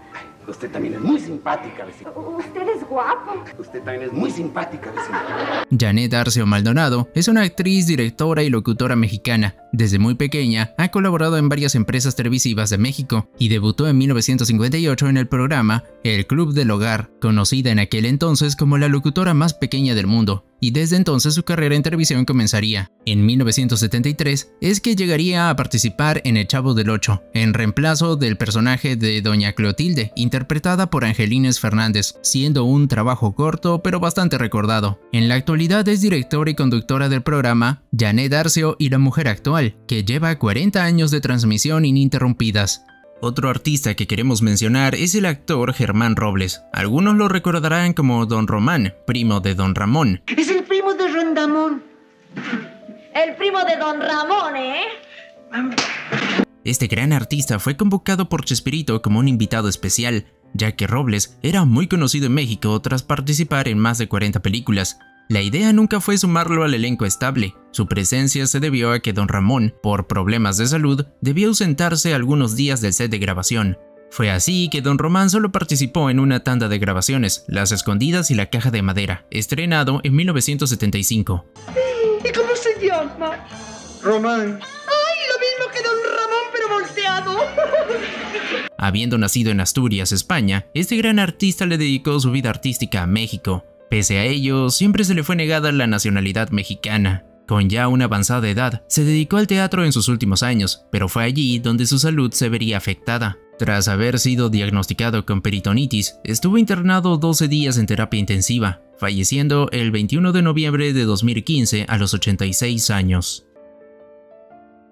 Usted también es muy simpática, vecina. Usted es guapo. Usted también es muy simpática, vecina. Janet Arceo Maldonado es una actriz, directora y locutora mexicana. Desde muy pequeña ha colaborado en varias empresas televisivas de México y debutó en 1958 en el programa El Club del Hogar, conocida en aquel entonces como la locutora más pequeña del mundo. Y desde entonces su carrera en televisión comenzaría. En 1973 es que llegaría a participar en El Chavo del Ocho, en reemplazo del personaje de Doña Clotilde, interpretada por Angelines Fernández, siendo un trabajo corto pero bastante recordado. En la actualidad es directora y conductora del programa Janet Arceo y la Mujer Actual, que lleva 40 años de transmisión ininterrumpidas. Otro artista que queremos mencionar es el actor Germán Robles. Algunos lo recordarán como Don Román, primo de Don Ramón. Es el primo de Rondamón. El primo de Don Ramón, ¿eh? Este gran artista fue convocado por Chespirito como un invitado especial, ya que Robles era muy conocido en México tras participar en más de 40 películas. La idea nunca fue sumarlo al elenco estable. Su presencia se debió a que Don Ramón, por problemas de salud, debió ausentarse algunos días del set de grabación. Fue así que Don Román solo participó en una tanda de grabaciones, Las Escondidas y La Caja de Madera, estrenado en 1975. ¿Y cómo se llama? Román. ¡Ay, lo mismo que Don Ramón, pero volteado! Habiendo nacido en Asturias, España, este gran artista le dedicó su vida artística a México. Pese a ello, siempre se le fue negada la nacionalidad mexicana. Con ya una avanzada edad, se dedicó al teatro en sus últimos años, pero fue allí donde su salud se vería afectada. Tras haber sido diagnosticado con peritonitis, estuvo internado 12 días en terapia intensiva, falleciendo el 21 de noviembre de 2015 a los 86 años.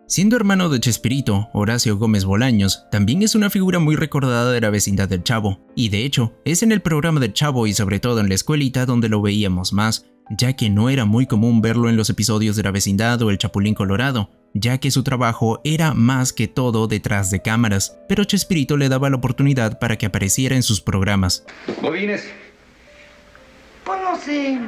Siendo hermano de Chespirito, Horacio Gómez Bolaños también es una figura muy recordada de la vecindad del Chavo, y de hecho, es en el programa del Chavo y sobre todo en la escuelita donde lo veíamos más, ya que no era muy común verlo en los episodios de la vecindad o el Chapulín Colorado, ya que su trabajo era más que todo detrás de cámaras, pero Chespirito le daba la oportunidad para que apareciera en sus programas. ¿Godínez? Pues no sé.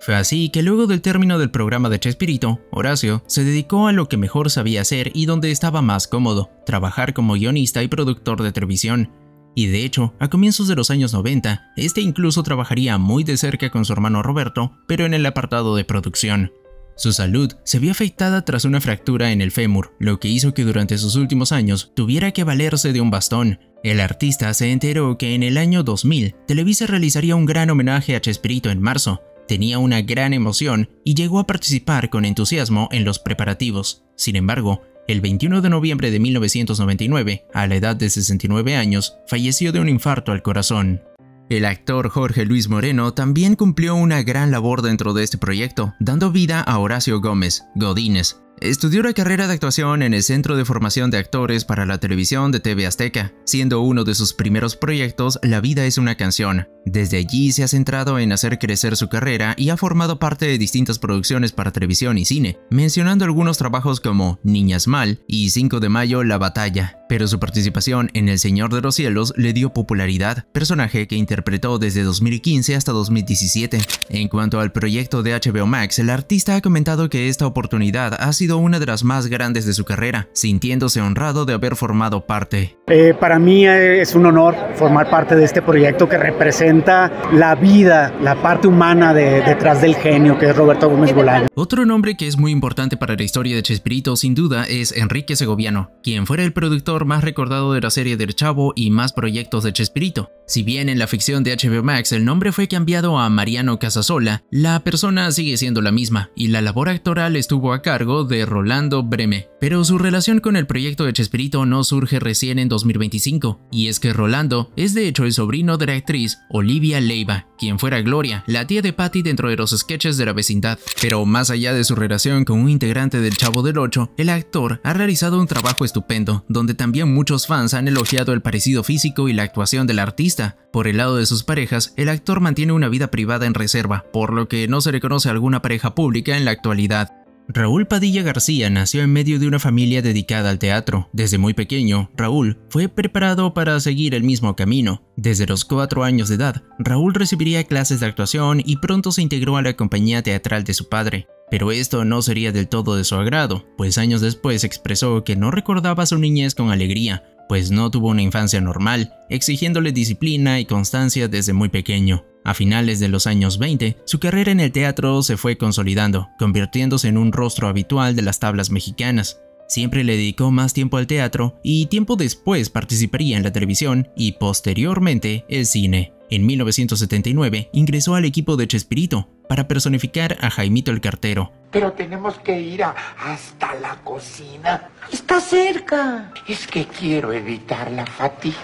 Fue así que luego del término del programa de Chespirito, Horacio se dedicó a lo que mejor sabía hacer y donde estaba más cómodo, trabajar como guionista y productor de televisión. Y de hecho, a comienzos de los años 90, este incluso trabajaría muy de cerca con su hermano Roberto, pero en el apartado de producción. Su salud se vio afectada tras una fractura en el fémur, lo que hizo que durante sus últimos años tuviera que valerse de un bastón. El artista se enteró que en el año 2000, Televisa realizaría un gran homenaje a Chespirito en marzo. Tenía una gran emoción y llegó a participar con entusiasmo en los preparativos. Sin embargo, el 21 de noviembre de 1999, a la edad de 69 años, falleció de un infarto al corazón. El actor Jorge Luis Moreno también cumplió una gran labor dentro de este proyecto, dando vida a Horacio Gómez, Godínez. Estudió la carrera de actuación en el Centro de Formación de Actores para la Televisión de TV Azteca, siendo uno de sus primeros proyectos La vida es una canción. Desde allí se ha centrado en hacer crecer su carrera y ha formado parte de distintas producciones para televisión y cine, mencionando algunos trabajos como Niñas Mal y 5 de Mayo La Batalla. Pero su participación en El Señor de los Cielos le dio popularidad, personaje que interpretó desde 2015 hasta 2017. En cuanto al proyecto de HBO Max, el artista ha comentado que esta oportunidad ha sido una de las más grandes de su carrera, sintiéndose honrado de haber formado parte. Para mí es un honor formar parte de este proyecto que representa la vida, la parte humana detrás del genio que es Roberto Gómez Bolaños. Otro nombre que es muy importante para la historia de Chespirito sin duda es Enrique Segoviano, quien fuera el productor más recordado de la serie del Chavo y más proyectos de Chespirito. Si bien en la ficción de HBO Max el nombre fue cambiado a Mariano Casasola, la persona sigue siendo la misma y la labor actoral estuvo a cargo de nombre Rolando Breme, pero su relación con el proyecto de Chespirito no surge recién en 2025, y es que Rolando es de hecho el sobrino de la actriz Olivia Leiva, quien fuera Gloria, la tía de Patty dentro de los sketches de La Vecindad. Pero más allá de su relación con un integrante del Chavo del Ocho, el actor ha realizado un trabajo estupendo, donde también muchos fans han elogiado el parecido físico y la actuación del artista. Por el lado de sus parejas, el actor mantiene una vida privada en reserva, por lo que no se le conoce a alguna pareja pública en la actualidad. Raúl Padilla García nació en medio de una familia dedicada al teatro. Desde muy pequeño, Raúl fue preparado para seguir el mismo camino. Desde los 4 años de edad, Raúl recibiría clases de actuación y pronto se integró a la compañía teatral de su padre. Pero esto no sería del todo de su agrado, pues años después expresó que no recordaba su niñez con alegría, pues no tuvo una infancia normal, exigiéndole disciplina y constancia desde muy pequeño. A finales de los años 20, su carrera en el teatro se fue consolidando, convirtiéndose en un rostro habitual de las tablas mexicanas. Siempre le dedicó más tiempo al teatro y tiempo después participaría en la televisión y posteriormente el cine. En 1979 ingresó al equipo de Chespirito para personificar a Jaimito el Cartero. Pero tenemos que ir hasta la cocina. Está cerca. Es que quiero evitar la fatiga.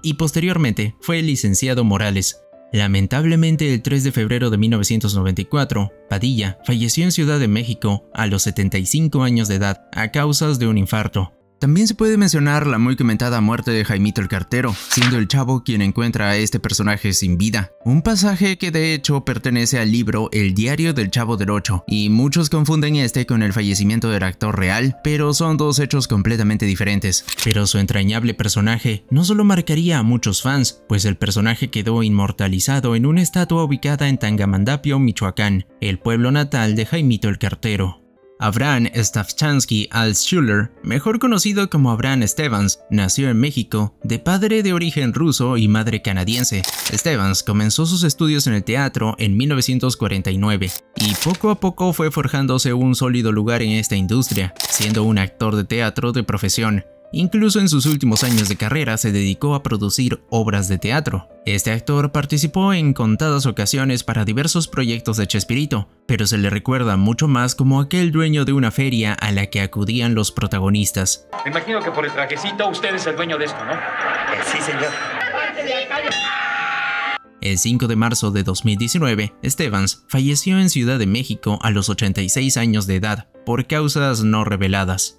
Y posteriormente fue el licenciado Morales. Lamentablemente, el 3 de febrero de 1994, Padilla falleció en Ciudad de México a los 75 años de edad a causas de un infarto. También se puede mencionar la muy comentada muerte de Jaimito el Cartero, siendo el Chavo quien encuentra a este personaje sin vida. Un pasaje que de hecho pertenece al libro El diario del Chavo del Ocho, y muchos confunden este con el fallecimiento del actor real, pero son dos hechos completamente diferentes. Pero su entrañable personaje no solo marcaría a muchos fans, pues el personaje quedó inmortalizado en una estatua ubicada en Tangamandapio, Michoacán, el pueblo natal de Jaimito el Cartero. Abraham Stavchansky Altshuler, mejor conocido como Abraham Stevans, nació en México, de padre de origen ruso y madre canadiense. Stevans comenzó sus estudios en el teatro en 1949 y poco a poco fue forjándose un sólido lugar en esta industria, siendo un actor de teatro de profesión. Incluso en sus últimos años de carrera se dedicó a producir obras de teatro. Este actor participó en contadas ocasiones para diversos proyectos de Chespirito, pero se le recuerda mucho más como aquel dueño de una feria a la que acudían los protagonistas. Me imagino que por el trajecito usted es el dueño de esto, ¿no? Sí, señor. El 5 de marzo de 2019, Stevans falleció en Ciudad de México a los 86 años de edad, por causas no reveladas.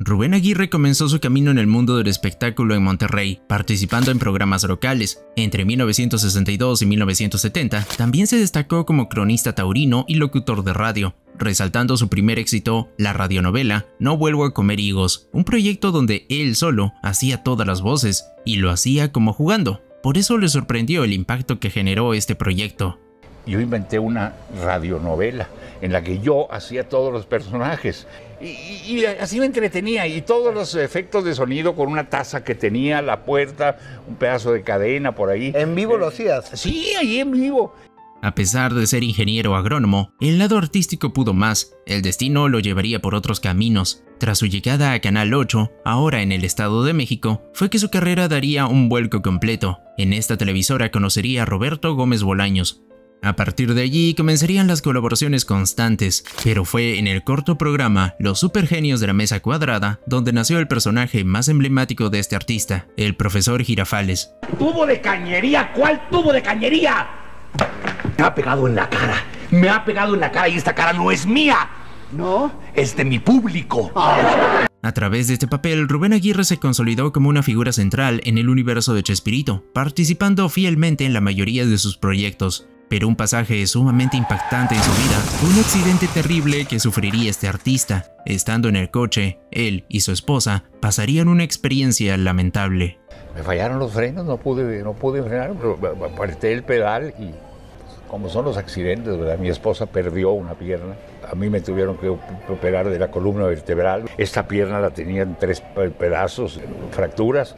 Rubén Aguirre comenzó su camino en el mundo del espectáculo en Monterrey, participando en programas locales. Entre 1962 y 1970, también se destacó como cronista taurino y locutor de radio, resaltando su primer éxito, la radionovela No vuelvo a comer higos, un proyecto donde él solo hacía todas las voces, y lo hacía como jugando. Por eso le sorprendió el impacto que generó este proyecto. Yo inventé una radionovela en la que yo hacía todos los personajes y así me entretenía, y todos los efectos de sonido con una taza que tenía, la puerta, un pedazo de cadena por ahí. ¿En vivo lo hacías? Sí, ahí en vivo. A pesar de ser ingeniero agrónomo, el lado artístico pudo más. El destino lo llevaría por otros caminos. Tras su llegada a Canal 8, ahora en el Estado de México, fue que su carrera daría un vuelco completo. En esta televisora conocería a Roberto Gómez Bolaños. A partir de allí comenzarían las colaboraciones constantes, pero fue en el corto programa Los Supergenios de la Mesa Cuadrada donde nació el personaje más emblemático de este artista, el profesor Girafales. ¡Tubo de cañería! ¿Cuál tubo de cañería? Me ha pegado en la cara y esta cara no es mía. No, es de mi público. A través de este papel, Rubén Aguirre se consolidó como una figura central en el universo de Chespirito, participando fielmente en la mayoría de sus proyectos. Pero un pasaje sumamente impactante en su vida fue un accidente terrible que sufriría este artista. Estando en el coche, él y su esposa pasarían una experiencia lamentable. Me fallaron los frenos, no pude frenar, pero apreté el pedal y como son los accidentes, ¿verdad? Mi esposa perdió una pierna, a mí me tuvieron que operar de la columna vertebral. Esta pierna la tenía en 3 pedazos, fracturas.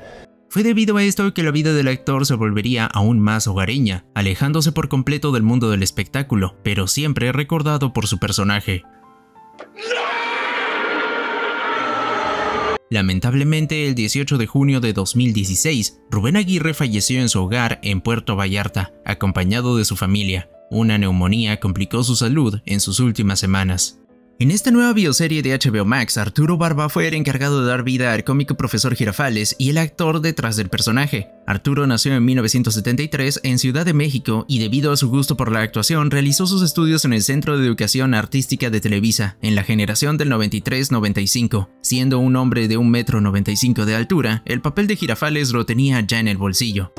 Fue debido a esto que la vida del actor se volvería aún más hogareña, alejándose por completo del mundo del espectáculo, pero siempre recordado por su personaje. Lamentablemente, el 18 de junio de 2016, Rubén Aguirre falleció en su hogar en Puerto Vallarta, acompañado de su familia. Una neumonía complicó su salud en sus últimas semanas. En esta nueva bioserie de HBO Max, Arturo Barba fue el encargado de dar vida al cómico profesor Girafales y el actor detrás del personaje. Arturo nació en 1973 en Ciudad de México y debido a su gusto por la actuación realizó sus estudios en el Centro de Educación Artística de Televisa en la generación del 93-95. Siendo un hombre de 1,95 m de altura, el papel de Girafales lo tenía ya en el bolsillo.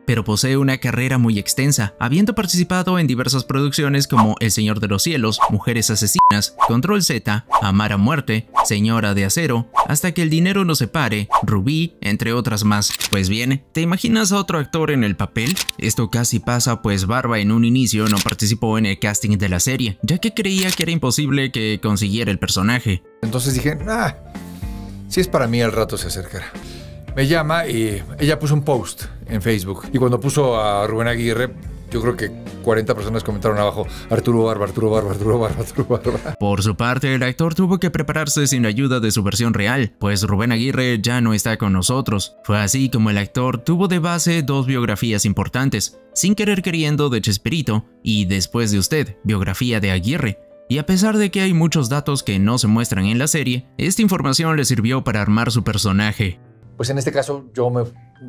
Pero posee una carrera muy extensa, habiendo participado en diversas producciones como El Señor de los Cielos, Mujeres Asesinas, Control Z, Amar a Muerte, Señora de Acero, Hasta que el dinero nos separe, Rubí, entre otras más. Pues bien, ¿te imaginas a otro actor en el papel? Esto casi pasa pues Barba en un inicio no participó en el casting de la serie, ya que creía que era imposible que consiguiera el personaje. Entonces dije, si es para mí al rato se acercará. Me llama y ella puso un post en Facebook. Y cuando puso a Rubén Aguirre, yo creo que 40 personas comentaron abajo: Arturo Barba, Arturo Barba, Arturo Barba, Arturo Barba. Por su parte, el actor tuvo que prepararse sin la ayuda de su versión real, pues Rubén Aguirre ya no está con nosotros. Fue así como el actor tuvo de base dos biografías importantes: Sin querer queriendo de Chespirito y Después de usted, biografía de Aguirre. Y a pesar de que hay muchos datos que no se muestran en la serie, esta información le sirvió para armar su personaje. Pues en este caso yo me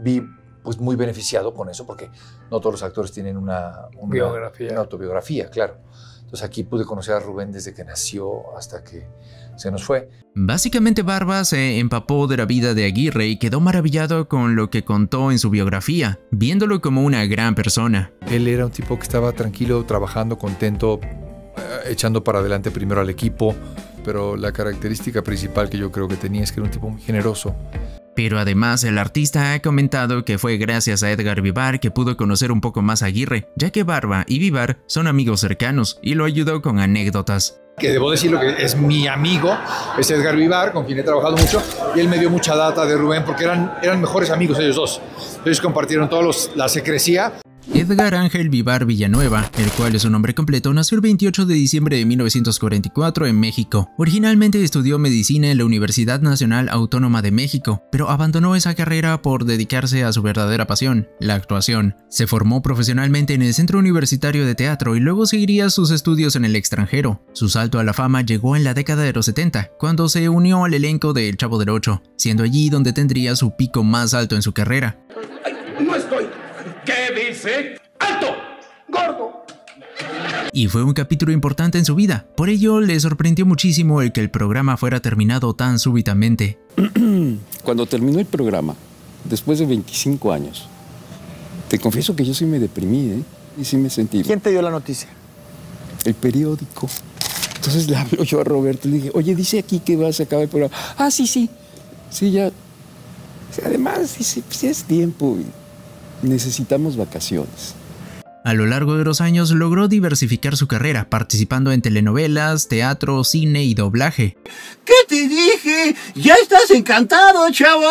vi pues muy beneficiado con eso, porque no todos los actores tienen una autobiografía, claro. Entonces aquí pude conocer a Rubén desde que nació hasta que se nos fue. Básicamente Barba se empapó de la vida de Aguirre y quedó maravillado con lo que contó en su biografía, viéndolo como una gran persona. Él era un tipo que estaba tranquilo, trabajando, contento, echando para adelante primero al equipo, pero la característica principal que yo creo que tenía es que era un tipo muy generoso. Pero además el artista ha comentado que fue gracias a Edgar Vivar que pudo conocer un poco más a Aguirre, ya que Barba y Vivar son amigos cercanos y lo ayudó con anécdotas. Que debo decirlo que es mi amigo, es Edgar Vivar, con quien he trabajado mucho, y él me dio mucha data de Rubén porque eran mejores amigos ellos dos. Ellos compartieron la secrecía. Edgar Ángel Vivar Villanueva, el cual es su nombre completo, nació el 28 de diciembre de 1944 en México. Originalmente estudió medicina en la Universidad Nacional Autónoma de México, pero abandonó esa carrera por dedicarse a su verdadera pasión, la actuación. Se formó profesionalmente en el Centro Universitario de Teatro y luego seguiría sus estudios en el extranjero. Su salto a la fama llegó en la década de los 70, cuando se unió al elenco de El Chavo del Ocho, siendo allí donde tendría su pico más alto en su carrera. No estoy. ¿Qué dice? ¡Alto! ¡Gordo! Y fue un capítulo importante en su vida, por ello le sorprendió muchísimo el que el programa fuera terminado tan súbitamente. Cuando terminó el programa, después de 25 años, te confieso que yo sí me deprimí, y sí me sentí... ¿Quién te dio la noticia? El periódico. Entonces le hablo yo a Roberto y le dije, oye, dice aquí que vas a acabar el programa. Ah, sí, ya. Además, dice, pues ya es tiempo y necesitamos vacaciones. A lo largo de los años logró diversificar su carrera, participando en telenovelas, teatro, cine y doblaje. ¿Qué te dije? ¡Ya estás encantado, chavo!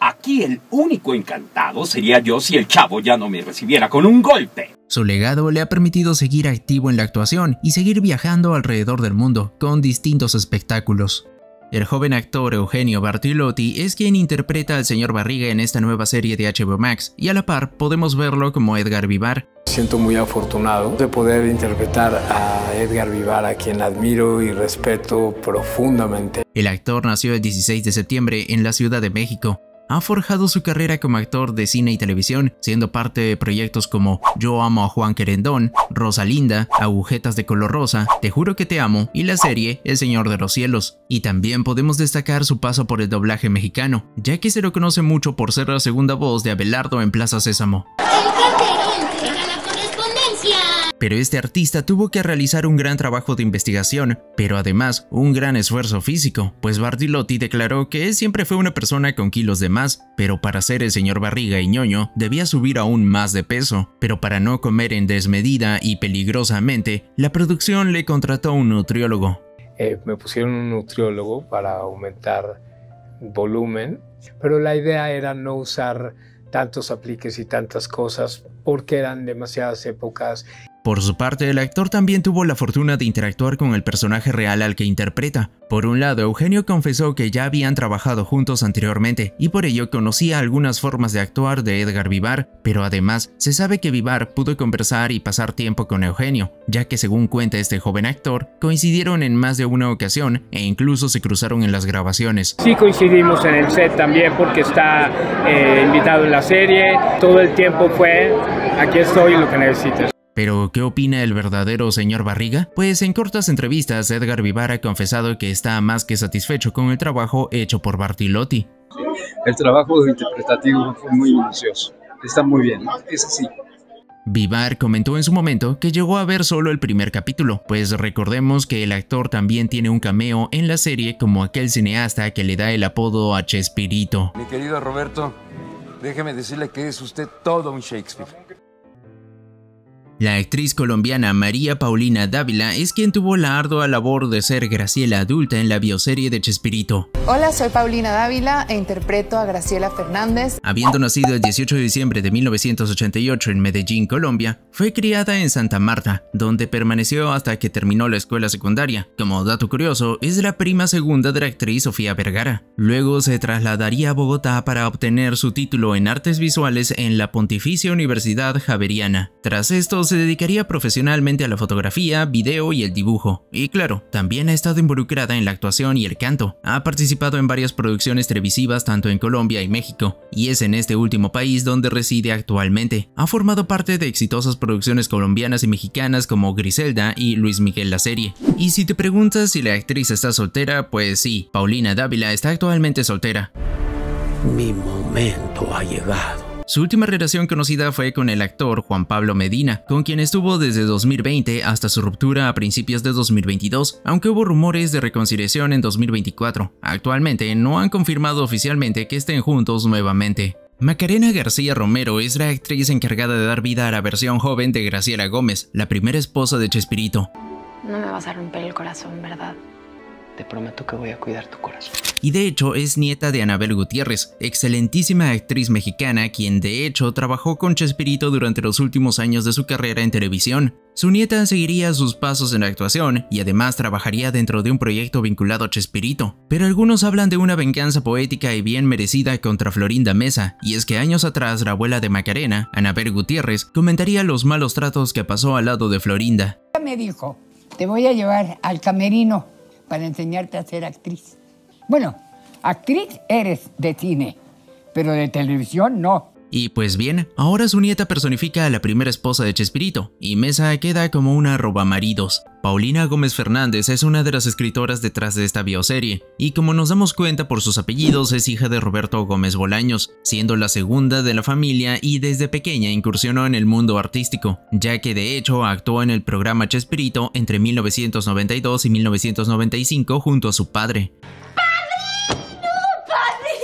Aquí el único encantado sería yo si el chavo ya no me recibiera con un golpe. Su legado le ha permitido seguir activo en la actuación y seguir viajando alrededor del mundo, con distintos espectáculos. El joven actor Eugenio Bartilotti es quien interpreta al señor Barriga en esta nueva serie de HBO Max, y a la par podemos verlo como Edgar Vivar. Siento muy afortunado de poder interpretar a Edgar Vivar, a quien admiro y respeto profundamente. El actor nació el 16 de septiembre en la Ciudad de México. Ha forjado su carrera como actor de cine y televisión, siendo parte de proyectos como Yo amo a Juan Querendón, Rosalinda, Agujetas de color rosa, Te juro que te amo y la serie El Señor de los Cielos. Y también podemos destacar su paso por el doblaje mexicano, ya que se lo conoce mucho por ser la segunda voz de Abelardo en Plaza Sésamo. Pero este artista tuvo que realizar un gran trabajo de investigación, pero además un gran esfuerzo físico, pues Bartilotti declaró que él siempre fue una persona con kilos de más, pero para ser el señor Barriga y ñoño debía subir aún más de peso. Pero para no comer en desmedida y peligrosamente, la producción le contrató a un nutriólogo. Me pusieron un nutriólogo para aumentar volumen, pero la idea era no usar tantos apliques y tantas cosas porque eran demasiadas épocas. Por su parte, el actor también tuvo la fortuna de interactuar con el personaje real al que interpreta. Por un lado, Eugenio confesó que ya habían trabajado juntos anteriormente y por ello conocía algunas formas de actuar de Edgar Vivar, pero además se sabe que Vivar pudo conversar y pasar tiempo con Eugenio, ya que según cuenta este joven actor, coincidieron en más de una ocasión e incluso se cruzaron en las grabaciones. Sí coincidimos en el set también porque está invitado en la serie, todo el tiempo fue, aquí estoy en lo que necesites. ¿Pero qué opina el verdadero señor Barriga? Pues en cortas entrevistas, Edgar Vivar ha confesado que está más que satisfecho con el trabajo hecho por Bartilotti. El trabajo interpretativo fue muy minucioso, está muy bien, es así. Vivar comentó en su momento que llegó a ver solo el primer capítulo, pues recordemos que el actor también tiene un cameo en la serie como aquel cineasta que le da el apodo a Chespirito. Mi querido Roberto, déjeme decirle que es usted todo un Shakespeare. La actriz colombiana María Paulina Dávila es quien tuvo la ardua labor de ser Graciela adulta en la bioserie de Chespirito. Hola, soy Paulina Dávila e interpreto a Graciela Fernández. Habiendo nacido el 18 de diciembre de 1988 en Medellín, Colombia, fue criada en Santa Marta, donde permaneció hasta que terminó la escuela secundaria. Como dato curioso, es la prima segunda de la actriz Sofía Vergara. Luego se trasladaría a Bogotá para obtener su título en Artes Visuales en la Pontificia Universidad Javeriana. Tras esto, se dedicaría profesionalmente a la fotografía, video y el dibujo. Y claro, también ha estado involucrada en la actuación y el canto. Ha participado en varias producciones televisivas tanto en Colombia y México, y es en este último país donde reside actualmente. Ha formado parte de exitosas producciones colombianas y mexicanas como Griselda y Luis Miguel la serie. Y si te preguntas si la actriz está soltera, pues sí, Paulina Dávila está actualmente soltera. Mi momento ha llegado. Su última relación conocida fue con el actor Juan Pablo Medina, con quien estuvo desde 2020 hasta su ruptura a principios de 2022, aunque hubo rumores de reconciliación en 2024. Actualmente no han confirmado oficialmente que estén juntos nuevamente. Macarena García Romero es la actriz encargada de dar vida a la versión joven de Graciela Gómez, la primera esposa de Chespirito. No me vas a romper el corazón, ¿verdad? Te prometo que voy a cuidar tu corazón. Y de hecho es nieta de Anabel Gutiérrez, excelentísima actriz mexicana quien de hecho trabajó con Chespirito durante los últimos años de su carrera en televisión. Su nieta seguiría sus pasos en la actuación y además trabajaría dentro de un proyecto vinculado a Chespirito. Pero algunos hablan de una venganza poética y bien merecida contra Florinda Mesa, y es que años atrás la abuela de Macarena, Anabel Gutiérrez, comentaría los malos tratos que pasó al lado de Florinda. Me dijo, te voy a llevar al camerino para enseñarte a ser actriz. Bueno, actriz eres de cine, pero de televisión no. Y pues bien, ahora su nieta personifica a la primera esposa de Chespirito, y Mesa queda como una robamaridos. Paulina Gómez Fernández es una de las escritoras detrás de esta bioserie, y como nos damos cuenta por sus apellidos es hija de Roberto Gómez Bolaños, siendo la segunda de la familia y desde pequeña incursionó en el mundo artístico, ya que de hecho actuó en el programa Chespirito entre 1992 y 1995 junto a su padre.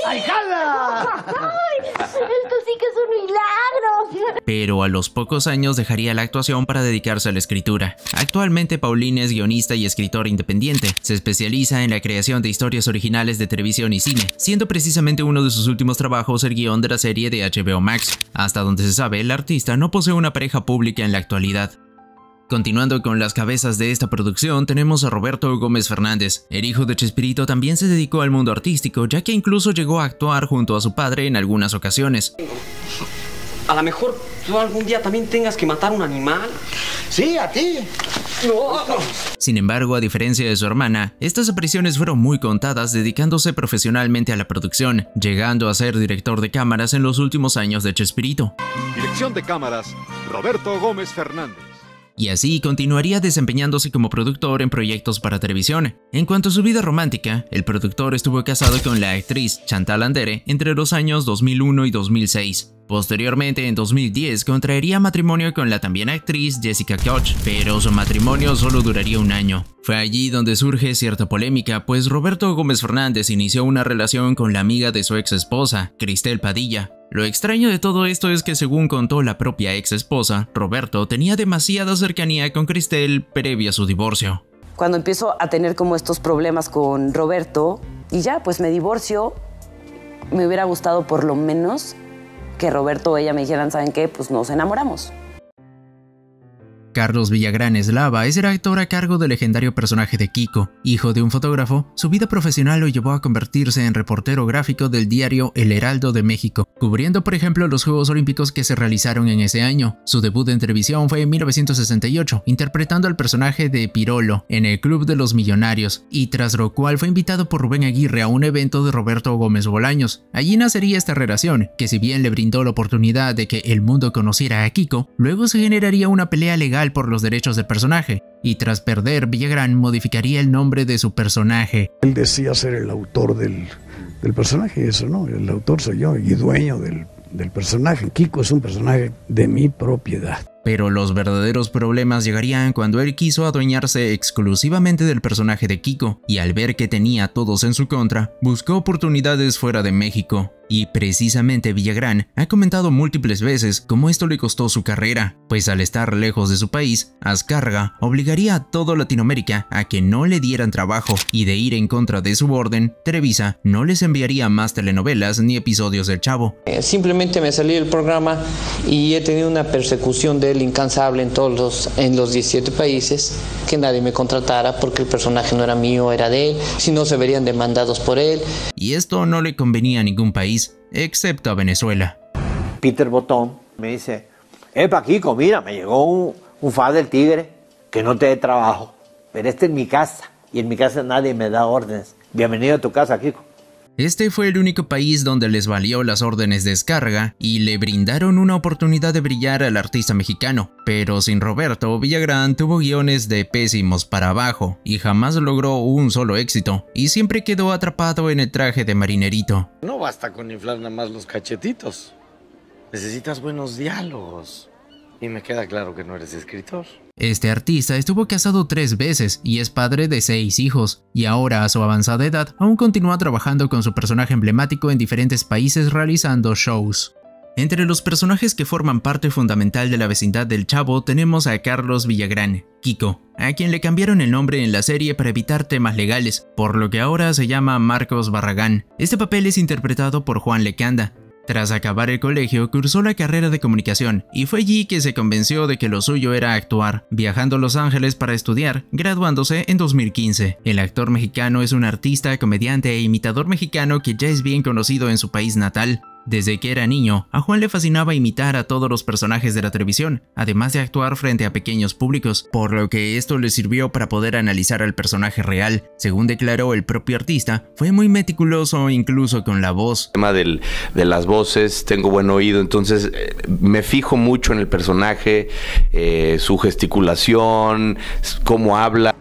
¡Ay, jala! ¡Ay! Esto sí que es un milagro. Pero a los pocos años dejaría la actuación para dedicarse a la escritura. Actualmente Paulina es guionista y escritora independiente. Se especializa en la creación de historias originales de televisión y cine, siendo precisamente uno de sus últimos trabajos el guión de la serie de HBO Max. Hasta donde se sabe, el artista no posee una pareja pública en la actualidad. Continuando con las cabezas de esta producción, tenemos a Roberto Gómez Fernández. El hijo de Chespirito también se dedicó al mundo artístico, ya que incluso llegó a actuar junto a su padre en algunas ocasiones. A lo mejor tú algún día también tengas que matar a un animal. Sí, a ti. No. Sin embargo, a diferencia de su hermana, estas apariciones fueron muy contadas, dedicándose profesionalmente a la producción, llegando a ser director de cámaras en los últimos años de Chespirito. Dirección de cámaras, Roberto Gómez Fernández. Y así continuaría desempeñándose como productor en proyectos para televisión. En cuanto a su vida romántica, el productor estuvo casado con la actriz Chantal Andere entre los años 2001 y 2006. Posteriormente, en 2010, contraería matrimonio con la también actriz Jessica Koch, pero su matrimonio solo duraría un año. Fue allí donde surge cierta polémica, pues Roberto Gómez Fernández inició una relación con la amiga de su ex esposa, Cristel Padilla. Lo extraño de todo esto es que, según contó la propia ex esposa, Roberto tenía demasiada cercanía con Cristel previa a su divorcio. Cuando empiezo a tener como estos problemas con Roberto, y ya, pues me divorcio, me hubiera gustado por lo menos que Roberto o ella me dijeran, ¿saben qué? Pues nos enamoramos. Carlos Villagrán Eslava es el actor a cargo del legendario personaje de Kiko. Hijo de un fotógrafo, su vida profesional lo llevó a convertirse en reportero gráfico del diario El Heraldo de México, cubriendo por ejemplo los Juegos Olímpicos que se realizaron en ese año. Su debut en televisión fue en 1968, interpretando al personaje de Pirolo en El Club de los Millonarios, y tras lo cual fue invitado por Rubén Aguirre a un evento de Roberto Gómez Bolaños. Allí nacería esta relación, que si bien le brindó la oportunidad de que el mundo conociera a Kiko, luego se generaría una pelea legal por los derechos del personaje, y tras perder, Villagrán modificaría el nombre de su personaje. Él decía ser el autor del personaje, eso no, el autor soy yo y dueño del personaje. Kiko es un personaje de mi propiedad. Pero los verdaderos problemas llegarían cuando él quiso adueñarse exclusivamente del personaje de Kiko, y al ver que tenía a todos en su contra, buscó oportunidades fuera de México. Y precisamente Villagrán ha comentado múltiples veces cómo esto le costó su carrera, pues al estar lejos de su país, Azcárraga obligaría a toda Latinoamérica a que no le dieran trabajo, y de ir en contra de su orden, Televisa no les enviaría más telenovelas ni episodios del Chavo. Simplemente me salí del programa y he tenido una persecución de él incansable en los 17 países, que nadie me contratara porque el personaje no era mío, era de él, si no se verían demandados por él. Y esto no le convenía a ningún país, excepto a Venezuela. Peter Botón me dice: epa Kiko, mira, me llegó un fan del Tigre que no te dé trabajo, pero este es mi casa y en mi casa nadie me da órdenes. Bienvenido a tu casa, Kiko. Este fue el único país donde les valió las órdenes de descarga y le brindaron una oportunidad de brillar al artista mexicano, pero sin Roberto, Villagrán tuvo guiones de pésimos para abajo y jamás logró un solo éxito, y siempre quedó atrapado en el traje de marinerito. No basta con inflar nada más los cachetitos, necesitas buenos diálogos. Y me queda claro que no eres escritor. Este artista estuvo casado 3 veces y es padre de 6 hijos, y ahora a su avanzada edad aún continúa trabajando con su personaje emblemático en diferentes países realizando shows. Entre los personajes que forman parte fundamental de la vecindad del Chavo tenemos a Carlos Villagrán, Kiko, a quien le cambiaron el nombre en la serie para evitar temas legales, por lo que ahora se llama Marcos Barragán. Este papel es interpretado por Juan Lecanda. Tras acabar el colegio, cursó la carrera de comunicación y fue allí que se convenció de que lo suyo era actuar, viajando a Los Ángeles para estudiar, graduándose en 2015. El actor mexicano es un artista, comediante e imitador mexicano que ya es bien conocido en su país natal. Desde que era niño, a Juan le fascinaba imitar a todos los personajes de la televisión, además de actuar frente a pequeños públicos, por lo que esto le sirvió para poder analizar al personaje real. Según declaró el propio artista, fue muy meticuloso incluso con la voz. El tema de las voces, tengo buen oído, entonces me fijo mucho en el personaje, su gesticulación, cómo habla.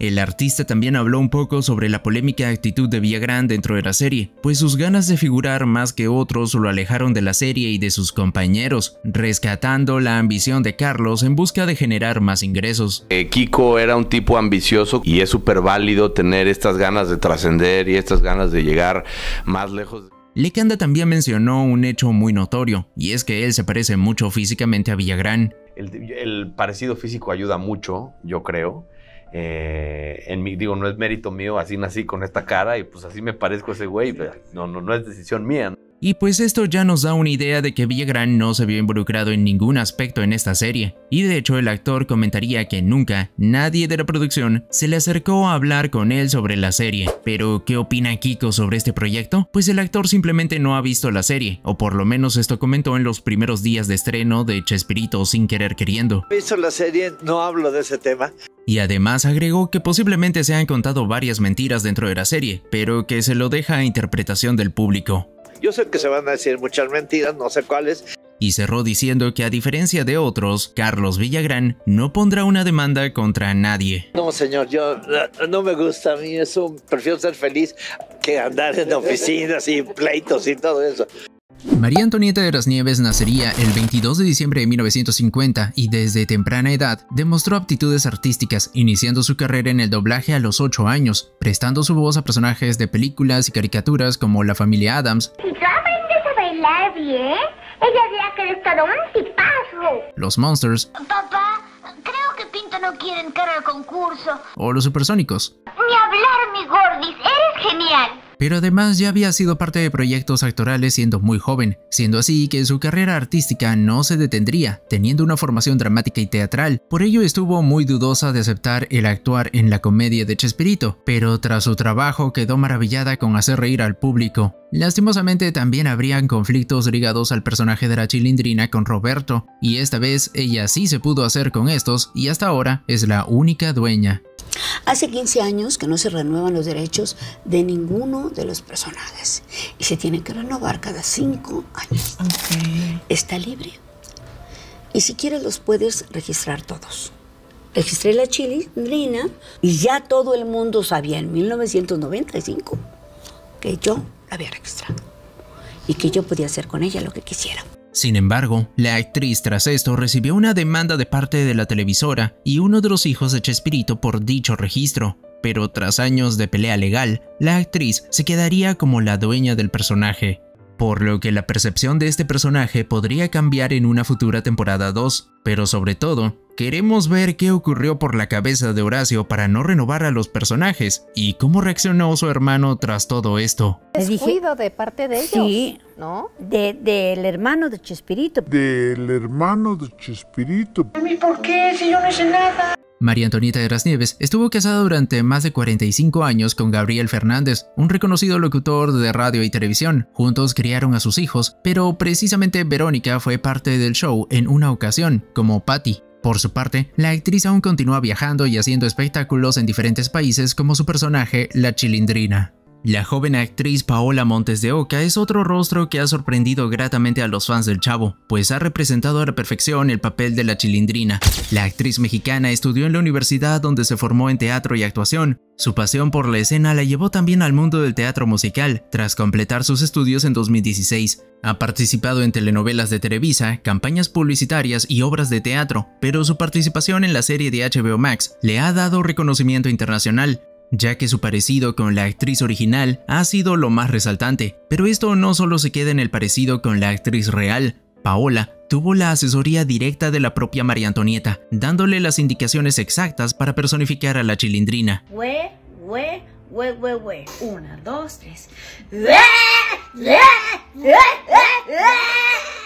El artista también habló un poco sobre la polémica actitud de Villagrán dentro de la serie, pues sus ganas de figurar más que otros lo alejaron de la serie y de sus compañeros, rescatando la ambición de Carlos en busca de generar más ingresos. Kiko era un tipo ambicioso y es súper válido tener estas ganas de trascender y estas ganas de llegar más lejos. Lecanda también mencionó un hecho muy notorio, y es que él se parece mucho físicamente a Villagrán. El parecido físico ayuda mucho, yo creo. No es mérito mío, así nací con esta cara y pues así me parezco a ese güey, pero no es decisión mía. Y pues esto ya nos da una idea de que Villagrán no se vio involucrado en ningún aspecto en esta serie, y de hecho el actor comentaría que nunca nadie de la producción se le acercó a hablar con él sobre la serie. Pero ¿qué opina Kiko sobre este proyecto? Pues el actor simplemente no ha visto la serie, o por lo menos esto comentó en los primeros días de estreno de Chespirito Sin Querer Queriendo. He visto la serie, no hablo de ese tema. Y además agregó que posiblemente se han contado varias mentiras dentro de la serie, pero que se lo deja a interpretación del público. Yo sé que se van a decir muchas mentiras, no sé cuáles. Y cerró diciendo que a diferencia de otros, Carlos Villagrán no pondrá una demanda contra nadie. No señor, yo no me gusta a mí eso, prefiero ser feliz que andar en oficinas y pleitos y todo eso. María Antonieta de las Nieves nacería el 22 de diciembre de 1950 y desde temprana edad demostró aptitudes artísticas, iniciando su carrera en el doblaje a los 8 años, prestando su voz a personajes de películas y caricaturas como La Familia Addams. Si tú aprendes a bailar bien, ella dirá que eres todo un tipazo. Los Monsters. Papá, creo que Pinto no quiere entrar al concurso. O los Supersónicos. Ni hablar, mi gordis, eres genial. Pero además ya había sido parte de proyectos actorales siendo muy joven, siendo así que su carrera artística no se detendría, teniendo una formación dramática y teatral. Por ello estuvo muy dudosa de aceptar el actuar en la comedia de Chespirito, pero tras su trabajo quedó maravillada con hacer reír al público. Lastimosamente también habrían conflictos ligados al personaje de la Chilindrina con Roberto, y esta vez ella sí se pudo hacer con estos y hasta ahora es la única dueña. Hace 15 años que no se renuevan los derechos de ninguno de los personajes y se tienen que renovar cada 5 años. Okay. Está libre. Y si quieres los puedes registrar todos. Registré la Chilindrina y ya todo el mundo sabía en 1995 que yo la había registrado y que yo podía hacer con ella lo que quisiera. Sin embargo, la actriz tras esto recibió una demanda de parte de la televisora y uno de los hijos de Chespirito por dicho registro, pero tras años de pelea legal, la actriz se quedaría como la dueña del personaje, por lo que la percepción de este personaje podría cambiar en una futura temporada 2, pero sobre todo, queremos ver qué ocurrió por la cabeza de Horacio para no renovar a los personajes y cómo reaccionó su hermano tras todo esto. ¿Descuido de parte de ellos? Sí, ¿no? Del hermano de Chespirito. Del hermano de Chespirito. ¿Por qué? Si yo no hice nada. María Antonieta de las Nieves estuvo casada durante más de 45 años con Gabriel Fernández, un reconocido locutor de radio y televisión. Juntos criaron a sus hijos, pero precisamente Verónica fue parte del show en una ocasión, como Patty. Por su parte, la actriz aún continúa viajando y haciendo espectáculos en diferentes países como su personaje, la Chilindrina. La joven actriz Paola Montes de Oca es otro rostro que ha sorprendido gratamente a los fans del Chavo, pues ha representado a la perfección el papel de la Chilindrina. La actriz mexicana estudió en la universidad donde se formó en teatro y actuación. Su pasión por la escena la llevó también al mundo del teatro musical, tras completar sus estudios en 2016. Ha participado en telenovelas de Televisa, campañas publicitarias y obras de teatro, pero su participación en la serie de HBO Max le ha dado reconocimiento internacional, ya que su parecido con la actriz original ha sido lo más resaltante. Pero esto no solo se queda en el parecido con la actriz real. Paola tuvo la asesoría directa de la propia María Antonieta, dándole las indicaciones exactas para personificar a la Chilindrina. 1, 2, 3.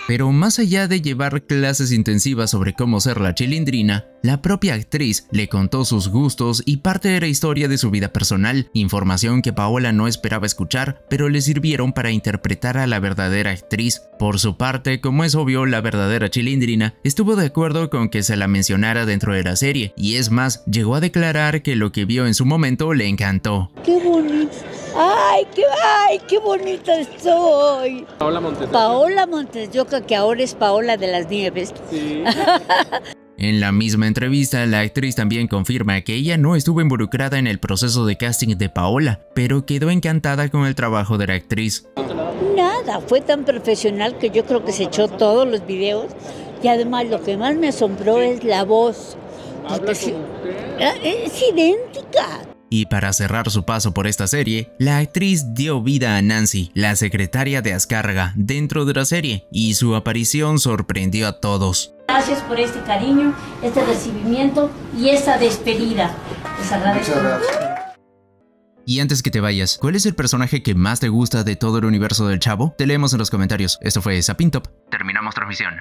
Pero más allá de llevar clases intensivas sobre cómo ser la Chilindrina, la propia actriz le contó sus gustos y parte de la historia de su vida personal, información que Paola no esperaba escuchar, pero le sirvieron para interpretar a la verdadera actriz. Por su parte, como es obvio, la verdadera Chilindrina estuvo de acuerdo con que se la mencionara dentro de la serie, y es más, llegó a declarar que lo que vio en su momento le encantó. ¡Qué bonito! ¡Ay, qué bonita estoy! Paola Montes de Oca, que ahora es Paola de las Nieves. Sí. En la misma entrevista, la actriz también confirma que ella no estuvo involucrada en el proceso de casting de Paola, pero quedó encantada con el trabajo de la actriz. Nada, fue tan profesional que yo creo que se echó todos los videos y además lo que más me asombró es la voz. Es idéntica. Y para cerrar su paso por esta serie, la actriz dio vida a Nancy, la secretaria de Azcárraga, dentro de la serie, y su aparición sorprendió a todos. Gracias por este cariño, este recibimiento y esta despedida. Les agradezco. Muchas gracias. Y antes que te vayas, ¿cuál es el personaje que más te gusta de todo el universo del Chavo? Te leemos en los comentarios. Esto fue Sapintop. Terminamos transmisión.